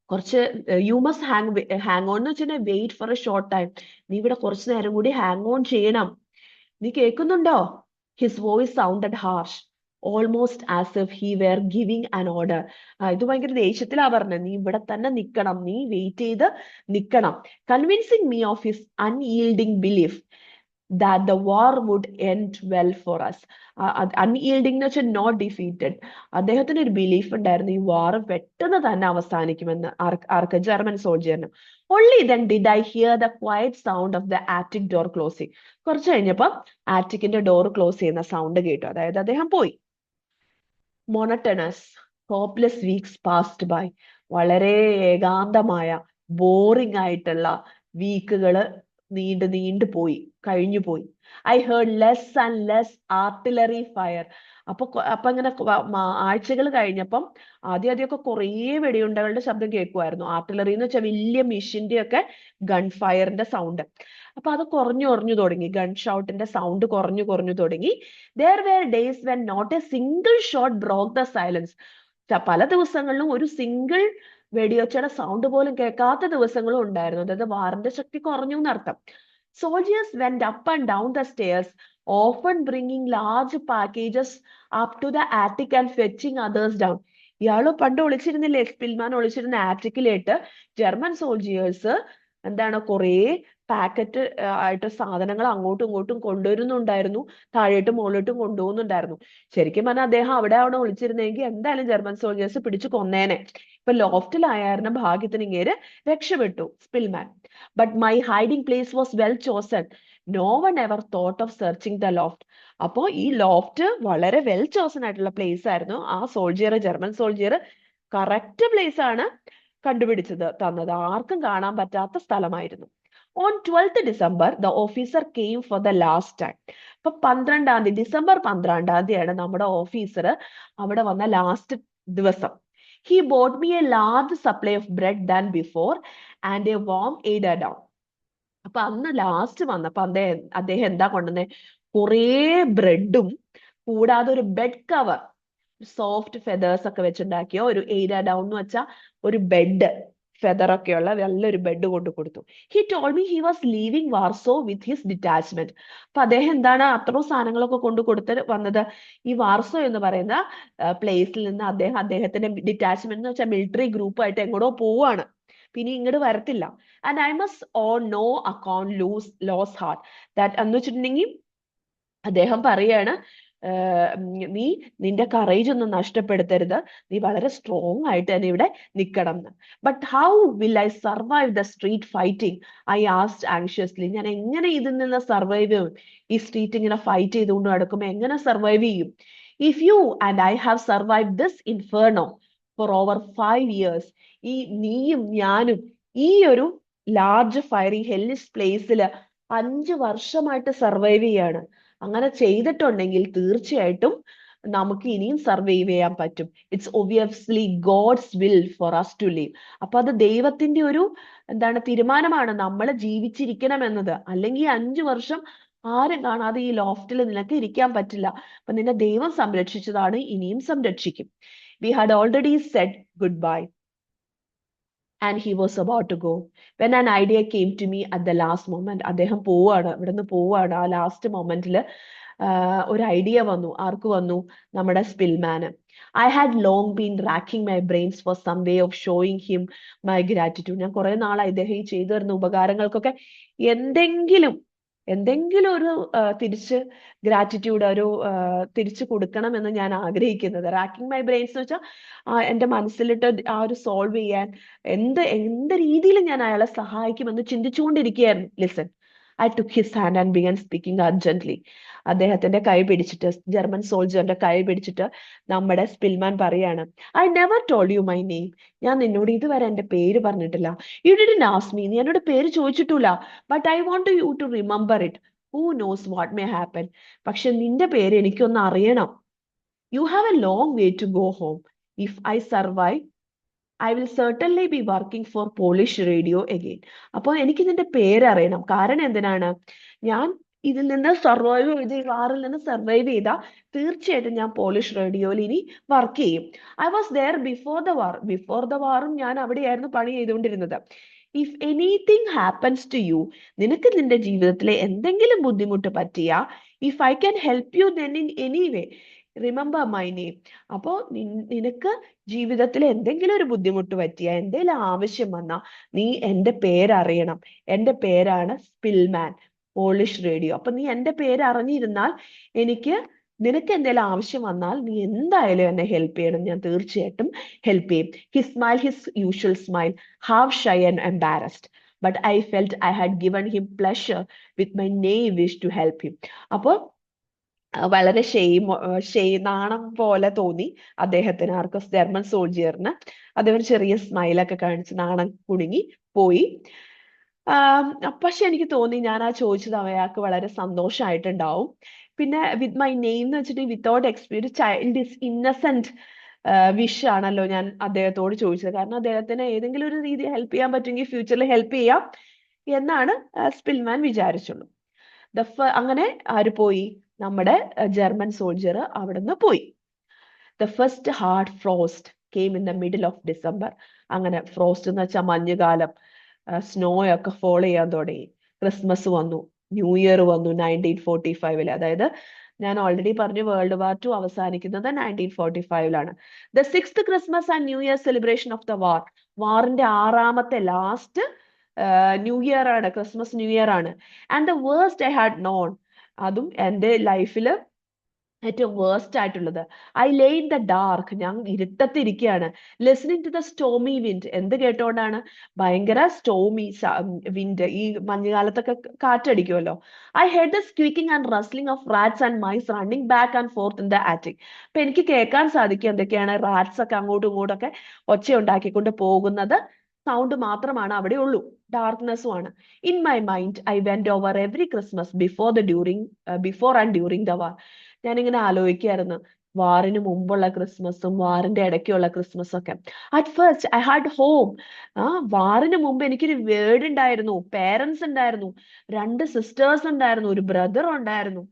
കുറച്ച് യു മസ്റ്റ് ഹാങ് ഓൺ എന്ന് വെച്ചാൽ wait for a short time. നീ ഇവിടെ കുറച്ചു നേരം കൂടി ഹാങ് ഓൺ ചെയ്യണം. നീ കേൾക്കുന്നുണ്ടോ? His voice sounded harsh. Almost as if he were giving an order. ഇത് ഭയങ്കര ദേഷ്യത്തിലാ പറഞ്ഞത്, നീ ഇവിടെ തന്നെ നിക്കണം, നീ വെയിറ്റ് ചെയ്ത് നിക്കണം. Convincing me of his unyielding belief that the war would end well for us. Unyielding എന്ന് വെച്ചാൽ നോട്ട് ഡിഫീറ്റഡ്. അദ്ദേഹത്തിന് ഒരു ബിലീഫ് ഉണ്ടായിരുന്നു ഈ വാർ പെട്ടെന്ന് തന്നെ അവസാനിക്കുമെന്ന്. ആർക്ക്? ജർമ്മൻ സോൾജിയറിന്. Only then did I hear the quiet sound of the attic door closing. കുറച്ച് കഴിഞ്ഞപ്പോൾ ആറ്റിക്കിന്റെ ഡോർ ക്ലോസ് ചെയ്യുന്ന സൗണ്ട് കേട്ടു. അതായത് അദ്ദേഹം പോയി. Monotonous hopeless weeks passed by. വളരെ ഏകാന്തമായ ബോറിംഗ് ആയിട്ടുള്ള വീക്കുകള് നീണ്ടു പോയി, കഴിഞ്ഞു പോയി. I heard less and less artillery fire. അപ്പൊ ഇങ്ങനെ ആഴ്ചകൾ കഴിഞ്ഞപ്പം ആദ്യമൊക്കെ കുറേ വെടിയുണ്ടകളുടെ ശബ്ദം കേൾക്കുമായിരുന്നു. ആർട്ടിലറി എന്ന് വെച്ചാൽ വലിയ മെഷീന്റെ ഒക്കെ ഗൺ ഫയറിന്റെ സൗണ്ട്. അപ്പൊ അത് കുറഞ്ഞു തുടങ്ങി. ഗൺ ഷൗട്ടിന്റെ സൗണ്ട് കുറഞ്ഞു തുടങ്ങി. There were days when not a single shot broke the silence. പല ദിവസങ്ങളിലും ഒരു സിംഗിൾ വെടിയൊച്ചയുടെ സൗണ്ട് പോലും കേൾക്കാത്ത ദിവസങ്ങളും ഉണ്ടായിരുന്നു. അതായത് വാറിന്റെ ശക്തി കുറഞ്ഞു എന്നർത്ഥം. Soldiers went up and down the stairs, often bringing large packages up to the attic and fetching others down. ഇയാള് പണ്ട് ഒളിച്ചിരുന്നില്ലേ, സ്പിൽമാൻ ഒളിച്ചിരുന്ന ആറ്റിക്കിലേട്ട് ജർമ്മൻ സോൾജിയേഴ്സ് എന്താണ് കുറേ പാക്കറ്റ് ആയിട്ട് സാധനങ്ങൾ അങ്ങോട്ടും ഇങ്ങോട്ടും കൊണ്ടുവരുന്നുണ്ടായിരുന്നു, താഴോട്ടും മുകളിലോട്ടും കൊണ്ടുപോകുന്നുണ്ടായിരുന്നു. ശരിക്കും പറഞ്ഞാൽ അദ്ദേഹം അവിടെ ഒളിച്ചിരുന്നെങ്കിൽ എന്തായാലും ജർമ്മൻ സോൾജേഴ്സ് പിടിച്ചു കൊന്നേനെ. ഇപ്പൊ ലോഫ്റ്റിലായിരുന്ന ഭാഗ്യത്തിന് ഇങ്ങേര് രക്ഷപ്പെട്ടു, Szpilman. But my hiding place was well chosen. No one ever thought of searching the loft. അപ്പോ ഈ ലോഫ്റ്റ് വളരെ വെൽ ചോസൺ ആയിട്ടുള്ള പ്ലേസ് ആയിരുന്നു. ആ ജർമ്മൻ സോൾജിയർ കറക്റ്റ് പ്ലേസ് ആണ് കണ്ടുപിടിച്ചത്, തന്നത്. ആർക്കും കാണാൻ പറ്റാത്ത സ്ഥലമായിരുന്നു. On 12th December, the officer came for the last time. ഇപ്പൊ 12-ാം തീയതി, ഡിസംബർ 12-ാം തീയതിയാണ് നമ്മുടെ ഓഫീസർ അവിടെ വന്ന ലാസ്റ്റ് ദിവസം. He bought me a large supply of bread than before and a warm eiderdown. അപ്പൊ അന്ന് ലാസ്റ്റ് വന്നപ്പോ അദ്ദേഹം എന്താ കൊണ്ടുവന്നേ? കുറേ ബ്രെഡും കൂടാതെ ഒരു ബെഡ് കവർ, സോഫ്റ്റ് ഫെദേഴ്സ് ഒക്കെ വെച്ചുണ്ടാക്കിയ ഒരു eiderdown എന്ന് വെച്ചാൽ ഒരു ബെഡ്, ഫെദർ ഒക്കെയുള്ള നല്ലൊരു ബെഡ് കൊണ്ടു കൊടുത്തു. He told me he was leaving Warsaw with his detachment. അപ്പൊ അദ്ദേഹം എന്താണ് അത്രയും സാധനങ്ങളൊക്കെ കൊണ്ടു കൊടുത്ത് വന്നത്? ഈ വാർസോ എന്ന് പറയുന്ന പ്ലേസിൽ നിന്ന് അദ്ദേഹത്തിന്റെ ഡിറ്റാച്ച്മെന്റ് എന്ന് വെച്ചാൽ മിലിറ്ററി ഗ്രൂപ്പായിട്ട് എങ്ങോട്ടോ പോവാണ്, പിന്നെ ഇങ്ങോട്ട് വരത്തില്ല. And I must on no account lose heart that എന്ന് വെച്ചിട്ടുണ്ടെങ്കിൽ അദ്ദേഹം പറയാണ്, നീ നിന്റെ കറേജ് ഒന്നും നഷ്ടപ്പെടുത്തരുത്, നീ വളരെ സ്ട്രോങ് ആയിട്ട് തന്നെ ഇവിടെ നിൽക്കണം എന്ന്. But how will I survive the street fighting? I asked anxiously. ഞാൻ എങ്ങനെ ഇതിൽ നിന്ന് സർവൈവ് ചെയ്യും? ഈ സ്ട്രീറ്റ് ഇങ്ങനെ ഫൈറ്റ് ചെയ്തുകൊണ്ട് നടക്കുമ്പോൾ എങ്ങനെ സർവൈവ് ചെയ്യും? If you and I have survive this inferno for over 5 years, ഈ നീയും ഞാനും ഈ ഒരു ലാർജ് ഫയറി ഹെല്ലിഷ് പ്ലേസിൽ 5 വർഷമായിട്ട് സർവൈവ് ചെയ്യാണ്. അങ്ങനെ ചെയ്തിട്ടുണ്ടെങ്കിൽ തീർച്ചയായിട്ടും നമുക്ക് ഇനിയും സർവൈവ് ചെയ്യാൻ പറ്റും. It's obviously God's will for us to leave. അപ്പൊ അത് ദൈവത്തിന്റെ ഒരു തീരുമാനമാണ് നമ്മൾ ജീവിച്ചിരിക്കണം എന്നത്. അല്ലെങ്കിൽ 5 വർഷം ആരും കാണാതെ ഈ ലോഫ്റ്റിൽ നിനക്ക് ഇരിക്കാൻ പറ്റില്ല. അപ്പൊ നിന്നെ ദൈവം സംരക്ഷിച്ചതാണ്, ഇനിയും സംരക്ഷിക്കും. We had already Z good bye and he was about to go when an idea came to me at the last moment. അദ്ദേഹം പോവാണ്, ഇവിടുന്ന് പോവാണ്. ആ ലാസ്റ്റ് മൊമെന്റിൽ ഒരു ഐഡിയ വന്നു. ആർക്ക് വന്നു? നമ്മുടെ സ്പിൽമാന്. I had long been racking my brains for some way of showing him my gratitude. ഞാൻ കുറെ നാളായി ഇദ്ദേഹം ചെയ്തു തരുന്ന ഉപകാരങ്ങൾക്കൊക്കെ എന്തെങ്കിലും ഒരു തിരിച്ച് ഗ്രാറ്റിറ്റ്യൂഡ്, ഒരു തിരിച്ചു കൊടുക്കണം എന്ന് ഞാൻ ആഗ്രഹിക്കുന്നത്. റാക്കിംഗ് മൈ ബ്രെയിൻസ് എന്ന് വെച്ചാൽ എന്റെ മനസ്സിലിട്ട് ആ ഒരു സോൾവ് ചെയ്യാൻ എന്ത് രീതിയിൽ ഞാൻ അയാളെ സഹായിക്കുമെന്ന് ചിന്തിച്ചുകൊണ്ടിരിക്കുകയായിരുന്നു. Listen, I took his hand and began speaking urgently. അദ്ദേഹത്തിന്റെ കൈ പിടിച്ചിട്ട്, ജർമ്മൻ സോൾജറിന്റെ കൈ പിടിച്ചിട്ട് നമ്മുടെ സ്പിൽമാൻ പറയാണ്, I never told you my name. ഞാൻ നിന്നോട് ഇതുവരെ എന്റെ പേര് പറഞ്ഞിട്ടില്ല. You didn't ask me. നീ എന്നോട് പേര് ചോദിച്ചിട്ടില്ല. But I want you to remember it. Who knows what may happen. പക്ഷെ നിന്റെ പേര് എനിക്കൊന്ന് അറിയണം. You have a long way to go home. If I survive, I will certainly be working for Polish radio again. അപ്പോൾ എനിക്ക് ഇതിന്റെ പേര് അറിയണം. കാരണം എന്തിനാണ്? ഞാൻ ഇതിൽ നിന്ന് സർവൈവ് ചെയ്ത്, ഈ വാറിൽ നിന്ന് സർവൈവ് ചെയ്ത തീർച്ചയായിട്ടും ഞാൻ പോളിഷ് റേഡിയോയിൽ ഇനി വർക്ക് ചെയ്യും. I was there before the വാറും ഞാൻ അവിടെയായിരുന്നു പണി ചെയ്തുകൊണ്ടിരുന്നത്. If anything happens to you, നിനക്ക് നിന്റെ ജീവിതത്തിലെ എന്തെങ്കിലും ബുദ്ധിമുട്ട് പറ്റിയ, if I can help you then in any way, remember my name. അപ്പോ നിനക്ക് ജീവിതത്തിൽ എന്തെങ്കിലും ഒരു ബുദ്ധിമുട്ട് പറ്റിയ, എന്തെങ്കിലും ആവശ്യം വന്നാ നീ എന്റെ പേരറിയണം. എന്റെ പേരാണ് സ്പിൽമാൻ, പോളിഷ് റേഡിയോ. അപ്പൊ നീ എന്റെ പേര് അറിഞ്ഞിരുന്നാൽ നിനക്ക് എന്തെങ്കിലും ആവശ്യം വന്നാൽ നീ എന്തായാലും എന്നെ ഹെൽപ്പ് ചെയ്യണം. ഞാൻ തീർച്ചയായിട്ടും ഹെൽപ്പ് ചെയ്യും. His smile, his usual smile, half shy and embarrassed, but I felt I had given him pleasure with my നെയ് വിഷ് ടു ഹെൽപ്പ് ഹിം. അപ്പോ വളരെ നാണം പോലെ തോന്നി അദ്ദേഹത്തിന്, ആർക്കസ് ജർമ്മൻ സോൾജിയറിന്. അദ്ദേഹം ഒരു ചെറിയ സ്മൈലൊക്കെ കാണിച്ച് നാണം കുടുങ്ങി പോയി. പക്ഷെ എനിക്ക് തോന്നി ഞാൻ ആ ചോദിച്ചത് അയാൾക്ക് വളരെ സന്തോഷമായിട്ടുണ്ടാവും. പിന്നെ വിത്ത് മൈ നെയിം എന്ന് വെച്ചിട്ട് without experience, child is Innocent wish ആണല്ലോ ഞാൻ അദ്ദേഹത്തോട് ചോദിച്ചത്. കാരണം അദ്ദേഹത്തിന് ഏതെങ്കിലും ഒരു രീതി ഹെൽപ്പ് ചെയ്യാൻ പറ്റുമെങ്കിൽ ഫ്യൂച്ചറിൽ ഹെൽപ്പ് ചെയ്യാം എന്നാണ് സ്പിൽമാൻ വിചാരിച്ചുള്ളൂ. അങ്ങനെ ആര് പോയി? നമ്മുടെ ജർമ്മൻ സോൾജിയർ അവിടുന്ന് പോയി. The first hard frost came in the middle of December. അങ്ങനെ ഫ്രോസ്റ്റ് എന്ന് വെച്ചാൽ മഞ്ഞുകാലം, സ്നോ ഒക്കെ ഫോൾ ചെയ്യാൻ തുടങ്ങി. ക്രിസ്മസ് വന്നു, ന്യൂ ഇയർ വന്നു 1945. അതായത് ഞാൻ ഓൾറെഡി പറഞ്ഞു വേൾഡ് വാർ II അവസാനിക്കുന്നത് 1945. The 6th Christmas and new year celebration of the war. വാറിന്റെ 6ാമത്തെ ലാസ്റ്റ് ന്യൂ ഇയർ ആണ്, ക്രിസ്മസ് ന്യൂ ഇയർ ആണ്. And the worst I had known, അതും എന്റെ ലൈഫിൽ ഏറ്റവും വേഴ്സ്റ്റ് ആയിട്ടുള്ളത്. I lay in the dark, ഞാൻ ഇരുട്ടത്തിരിക്കുകയാണ്. Listening to the stormy wind, എന്ത് കേട്ടോണ്ടാണ്? ഭയങ്കര സ്റ്റോമി വിൻഡ്, ഈ മഞ്ഞുകാലത്തൊക്കെ കാറ്റടിക്കുമല്ലോ. I heard the squeaking and rustling of rats and mice running back and fourth in the attic. അപ്പൊ എനിക്ക് കേൾക്കാൻ സാധിക്കും എന്തൊക്കെയാണ് റാറ്റ്സ് ഒക്കെ അങ്ങോട്ടും ഇങ്ങോട്ടും ഒക്കെ ഒച്ച ഉണ്ടാക്കിക്കൊണ്ട് പോകുന്നത്. സൗണ്ട് മാത്രമാണ് അവിടെ ഉള്ളൂ, ഡാർക്ക്നെസ്സും ആണ്. In my mind I went over every Christmas before and during the war. ഞാനിങ്ങനെ ആലോചിക്കായിരുന്നു വാറിന് മുമ്പുള്ള ക്രിസ്മസും വാറിന്റെ ഇടയ്ക്കുള്ള ക്രിസ്മസും ഒക്കെ. At first I had home. വാറിന് മുമ്പ് എനിക്കൊരു വീട് ഉണ്ടായിരുന്നു, പേരൻസ് ഉണ്ടായിരുന്നു, 2 സിസ്റ്റേഴ്സ് ഉണ്ടായിരുന്നു, ഒരു ബ്രദർ ഉണ്ടായിരുന്നു.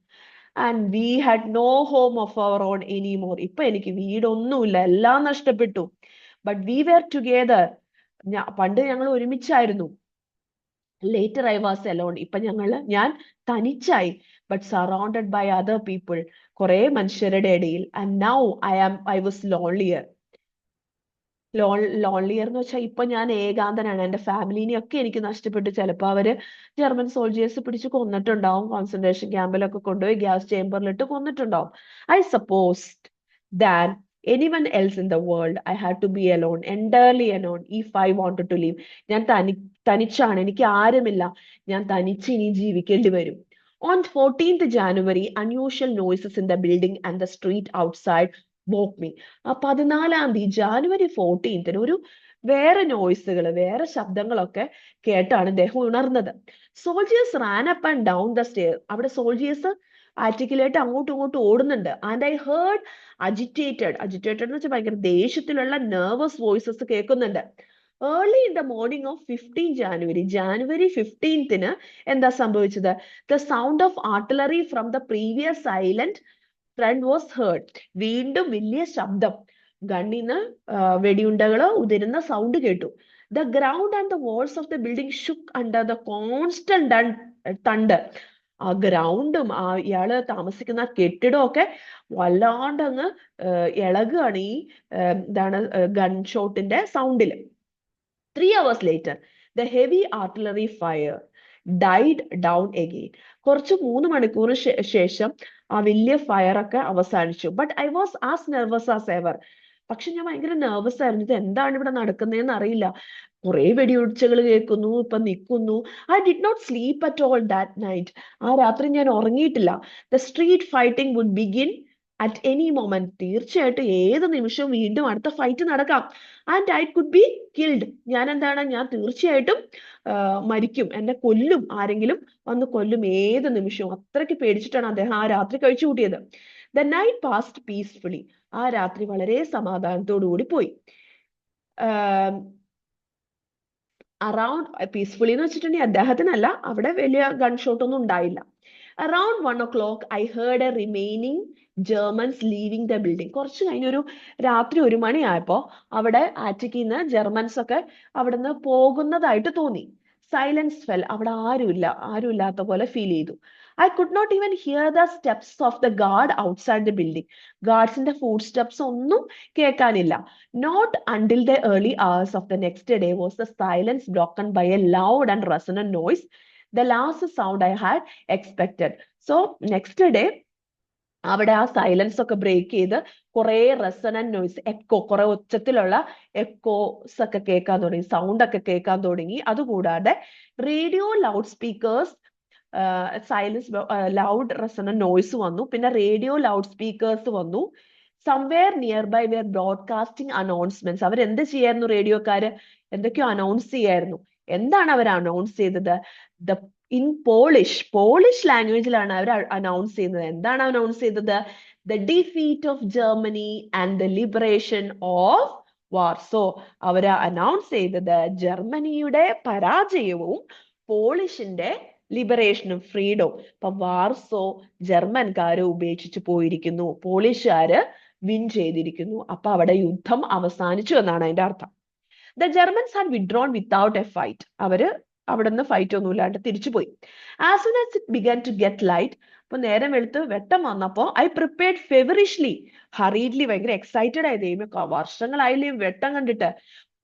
And we had no home of our own anymore. ഇപ്പൊ എനിക്ക് വീടൊന്നുമില്ല, എല്ലാം നഷ്ടപ്പെട്ടു. But we were together. പണ്ട് ഞങ്ങൾ ഒരുമിച്ചായിരുന്നു. Later I was alone. ഇപ്പൊ ഞാൻ തനിച്ചായി. But surrounded by other people, കുറെ മനുഷ്യരുടെ ഇടയിൽ. And now I was lonelier. Lonelier എന്ന് വെച്ചാൽ ഇപ്പൊ ഞാൻ ഏകാന്തനാണ്. എന്റെ ഫാമിലിനെ ഒക്കെ എനിക്ക് നഷ്ടപ്പെട്ടു. ചിലപ്പോ അവര് ജർമ്മൻ സോൾജിയേഴ്സ് പിടിച്ച് കൊന്നിട്ടുണ്ടാവും, കോൺസെൻട്രേഷൻ ക്യാമ്പിലൊക്കെ കൊണ്ടുപോയി ഗ്യാസ് ചേമ്പറിലിട്ട് കൊന്നിട്ടുണ്ടാവും. I supposed than anyone else in the world I had to be alone, entirely alone, if I wanted to live. ഞാൻ തനിച്ചാണ്, എനിക്ക് ആരുമില്ല, ഞാൻ തനിച്ച് ഇനി ജീവിക്കേണ്ടി വരും. On 14th January, unusual noises in the building and the street outside woke me. 14ാം തീയതി January 14th ഒരു വേറെ നോയ്സുകൾ, വേറെ ശബ്ദങ്ങളൊക്കെ കേട്ടാണ് ഇദ്ദേഹം ഉണർന്നത്. Soldiers ran up and down the stair. അവിടെ സോൾജിയേഴ്സ് ആറ്റിക്കിലായിട്ട് അങ്ങോട്ടും ഇങ്ങോട്ടും ഓടുന്നുണ്ട്. ആൻഡ് ഐ ഹേർഡ് അജിറ്റേറ്റഡ് എന്ന് വെച്ചാൽ ഭയങ്കര ദേഷ്യത്തിലുള്ള നെർവസ് വോയിസസ് കേൾക്കുന്നുണ്ട്. Early in the morning of 15 January 15ന് എന്താ സംഭവിച്ചത്? The sound of artillery from the previous silent front was heard. വീണ്ടും വലിയ ശബ്ദം, ഗണ്ണിന്ന് വെടിയുണ്ടകൾ ഉതിരുന്ന സൗണ്ട് കേട്ടു. The ground and the walls of the building shook under the constant thunder. ആ ഗ്രൗണ്ടും ഇയാള് താമസിക്കുന്ന കെട്ടിടവും ഒക്കെ വല്ലാണ്ട് അങ്ങ് ഇളകുകയാണ് ഈ gun ഷോട്ടിന്റെ സൗണ്ടില്. 3 hours later, the heavy artillery fire died down again. കുറച്ച് 3 മണിക്കൂർ ശേഷം ആ വലിയ ഫയർ ഒക്കെ അവസാനിച്ചു. But I was as nervous as ever. പക്ഷെ ഞാൻ ഭയങ്കര നെർവസ് ആയിരുന്നു. ഇത് എന്താണ് ഇവിടെ നടക്കുന്നതെന്ന് അറിയില്ല. കുറെ വെടിയൊച്ചകൾ കേൾക്കുന്നു, ഇപ്പൊ നിൽക്കുന്നു. I did not sleep at all that night. ആ രാത്രി ഞാൻ ഉറങ്ങിയിട്ടില്ല. The street fighting would begin at any moment. തീർച്ചയായിട്ടും ഏത് നിമിഷവും വീണ്ടും അടുത്ത ഫൈറ്റ് നടക്കാം. And I could be killed. ഞാൻ തീർച്ചയായിട്ടും മരിക്കും, എന്നെ കൊല്ലും, ആരെങ്കിലും വന്ന് കൊല്ലും ഏത് നിമിഷവും. അത്രയ്ക്ക് പേടിച്ചിട്ടാണ് അദ്ദേഹം ആ രാത്രി കഴിച്ചു കൂട്ടിയത്. The night passed peacefully. ആ രാത്രി വളരെ സമാധാനത്തോടു കൂടി പോയി. അറൌണ്ട് പീസ്ഫുള്ളി എന്ന് വെച്ചിട്ടുണ്ടെങ്കിൽ അദ്ദേഹത്തിനല്ല, അവിടെ വലിയ ഗൺ ഷോട്ട് ഒന്നും ഉണ്ടായില്ല. Around 1 o'clock I heard A remaining Germans leaving the building. കുറച്ച് കഴിഞ്ഞൊരു രാത്രി 1 മണിയായപ്പോ അവിടെ ആറ്റിക്കിൽ നിന്ന് ജർമൻസ് ഒക്കെ അവിടുന്ന് പോകുന്നതായിട്ട് തോന്നി. Silence fell. അവിടെ ആരുമില്ലാത്ത പോലെ ഫീൽ ചെയ്തു. I could not even hear the steps of the guard outside the building. ഗാർഡ്സിന്റെ ഫുഡ് സ്റ്റെപ്സ് ഒന്നും കേൾക്കാനില്ല. Not until the early hours of the next day was the silence broken by a loud and resonant noise, the last sound I had expected. So next day അവിടെ ആ silence ഒക്കെ break ചെയ്ത് കുറെ resonant noise, echo, കുറെ ഉച്ചത്തിലുള്ള echoes ഒക്കെ കേൾക്കാൻ തുടങ്ങി, sound ഒക്കെ കേൾക്കാൻ തുടങ്ങി. അതുകൂടാതെ radio loud speakers, silence, loud resonant noise വന്നു. പിന്നെ റേഡിയോ ലൗഡ് സ്പീക്കേഴ്സ് വന്നു. Somewhere near by were broadcasting announcements. അവർ എന്ത് ചെയ്യായിരുന്നു? റേഡിയോക്കാര് എന്തൊക്കെയോ അനൗൺസ് ചെയ്യായിരുന്നു. എന്താണ് അവർ അനൗൺസ് ചെയ്തത്? ദ ഇൻ പോളിഷ് ലാംഗ്വേജിലാണ് അവർ അനൗൺസ് ചെയ്യുന്നത്. എന്താണ് അനൗൺസ് ചെയ്തത്? The defeat of Germany and the liberation of Warsaw. അവര് അനൗൺസ് ചെയ്തത് ജർമ്മനിയുടെ പരാജയവും പോളിഷിന്റെ ലിബറേഷനും ഫ്രീഡവും. അപ്പൊ വാർസോ ജർമ്മൻകാര് ഉപേക്ഷിച്ച് പോയിരിക്കുന്നു, പോളിഷുകാര് വിൻ ചെയ്തിരിക്കുന്നു. അപ്പൊ അവിടെ യുദ്ധം അവസാനിച്ചു എന്നാണ് അതിന്റെ അർത്ഥം. The Germans had withdrawn without a fight. അവര് അവിടുന്ന് ഫൈറ്റ് ഒന്നും ഇല്ലാണ്ട് തിരിച്ചുപോയി. As soon as it began to get light, അപ്പൊ നേരം വെളുത്ത് വെട്ടം വന്നപ്പോ ഐ പ്രിപ്പയർഡ് ഫെവറിഷ്ലി, ഹറീഡ്ലി, ഭയങ്കര എക്സൈറ്റഡ് ആയി. വർഷങ്ങളായില്ലേ വെട്ടം കണ്ടിട്ട്.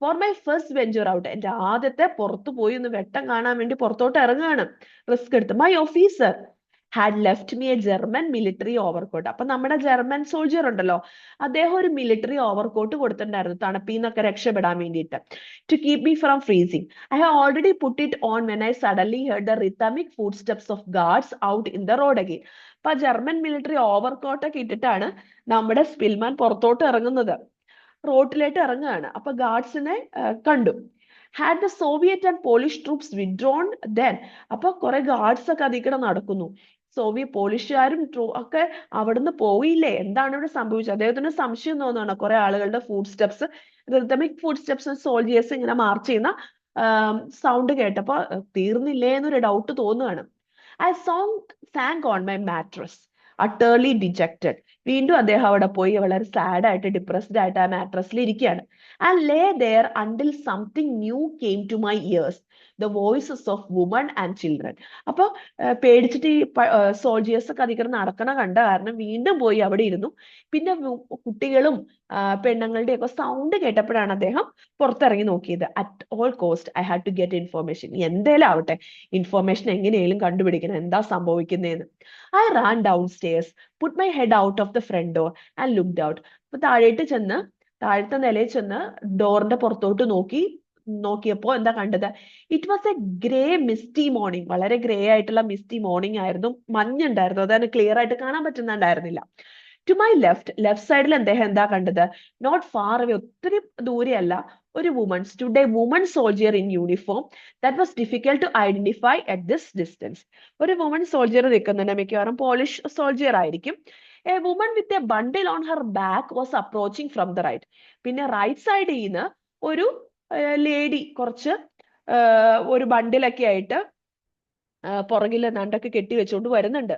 For my first venture out, എന്റെ ആദ്യത്തെ പുറത്തു പോയി ഒന്ന് വെട്ടം കാണാൻ വേണ്ടി പുറത്തോട്ട് ഇറങ്ങുകയാണ്, റിസ്ക് എടുത്ത്. My officer had left me A German military overcoat. അപ്പൊ നമ്മുടെ ജർമ്മൻ സോൾജിയർ ഉണ്ടല്ലോ, അദ്ദേഹം ഒരു മിലിറ്ററി ഓവർകോട്ട് കൊടുത്തിട്ടുണ്ടായിരുന്നു തണുപ്പിൽ നിന്നൊക്കെ രക്ഷപ്പെടാൻ വേണ്ടിയിട്ട്. To keep me from freezing. I have already put it on when I suddenly heard the rhythmic footsteps of guards out in the road again. അപ്പൊ ജർമ്മൻ മിലിറ്ററി ഓവർകോട്ടൊക്കെ ഇട്ടിട്ടാണ് നമ്മുടെ സ്പിൽമാൻ പുറത്തോട്ട് ഇറങ്ങുന്നത്, റോഡിലേക്ക് ഇറങ്ങുകയാണ്. അപ്പൊ ഗാർഡ്സിനെ കണ്ടു. Had the Soviet and polish troops withdrawn then. അപ്പൊ കുറെ ഗാർഡ്സ് ഒക്കെ അതിൽ കൂടെ നടക്കുന്നു. പോളിഷുകാരും ഒക്കെ അവിടുന്ന് പോയില്ലേ? എന്താണ് ഇവിടെ സംഭവിച്ചത്? അദ്ദേഹത്തിന് സംശയം തോന്നുകയാണ്. കുറെ ആളുകളുടെ food steps, rhythmic food steps, soldiers ഇങ്ങനെ മാർച്ച് ചെയ്യുന്ന സൗണ്ട് കേട്ടപ്പോ തീർന്നില്ലേ എന്നൊരു ഡൗട്ട് തോന്നുകയാണ്. I sunk on my mattress അട്ടേർലി dejected. വീണ്ടും അദ്ദേഹം അവിടെ പോയി വളരെ സാഡ് ആയിട്ട്, ഡിപ്രസ്ഡ് ആയിട്ട് ആ മാട്രസിൽ ഇരിക്കുകയാണ്. And lay there until something new came to my ears, the voices of woman and children. അപ്പൊ പേടിച്ചിട്ട് ഈ സോൾജിയേഴ്സ് ഒക്കെ അധികം നടക്കണ കണ്ട കാരണം വീണ്ടും പോയി അവിടെ ഇരുന്നു. പിന്നെ കുട്ടികളും പെണ്ണുങ്ങളുടെ ഒക്കെ സൗണ്ട് കേട്ടപ്പോഴാണ് അദ്ദേഹം പുറത്തിറങ്ങി നോക്കിയത്. At all cost I had to get information. എന്തേലും ആവട്ടെ, ഇൻഫോർമേഷൻ എങ്ങനെയും കണ്ടുപിടിക്കണം, എന്താ സംഭവിക്കുന്നതെന്ന്. I ran downstairs, put my head out of the front door and looked out. അപ്പൊ താഴത്തെ നിലയിൽ ചെന്ന് ഡോറിന്റെ പുറത്തോട്ട് നോക്കിയപ്പോ എന്താ കണ്ടത്? It was a grey misty morning. വളരെ ഗ്രേ ആയിട്ടുള്ള മിസ്റ്റി മോർണിംഗ് ആയിരുന്നു. മഞ്ഞുണ്ടായിരുന്നു, അതാണ് ക്ലിയർ ആയിട്ട് കാണാൻ പറ്റുന്നുണ്ടായിരുന്നില്ല. ടു മൈ ലെഫ്റ്റ് സൈഡിൽ അദ്ദേഹം എന്താ കണ്ടത്? നോട്ട് ഫാർ അവേ, ഒത്തിരി ദൂരെയല്ല, ഒരു woman stood, a woman soldier in uniform that was difficult to identify at this distance. ഒരു വുമൺ സോൾജിയർ നിൽക്കുന്നുണ്ട്, മിക്കവാറും പോളിഷ് സോൾജിയർ ആയിരിക്കും. A woman with a bundle on her back was approaching from the right. പിന്നെ right സൈഡിൽ നിന്ന് ഒരു lady കുറച്ച് ഒരു ബണ്ടിലൊക്കെ ആയിട്ട് പുറകിൽ നണ്ടൊക്കെ കെട്ടി വെച്ചുകൊണ്ട് വരുന്നുണ്ട്.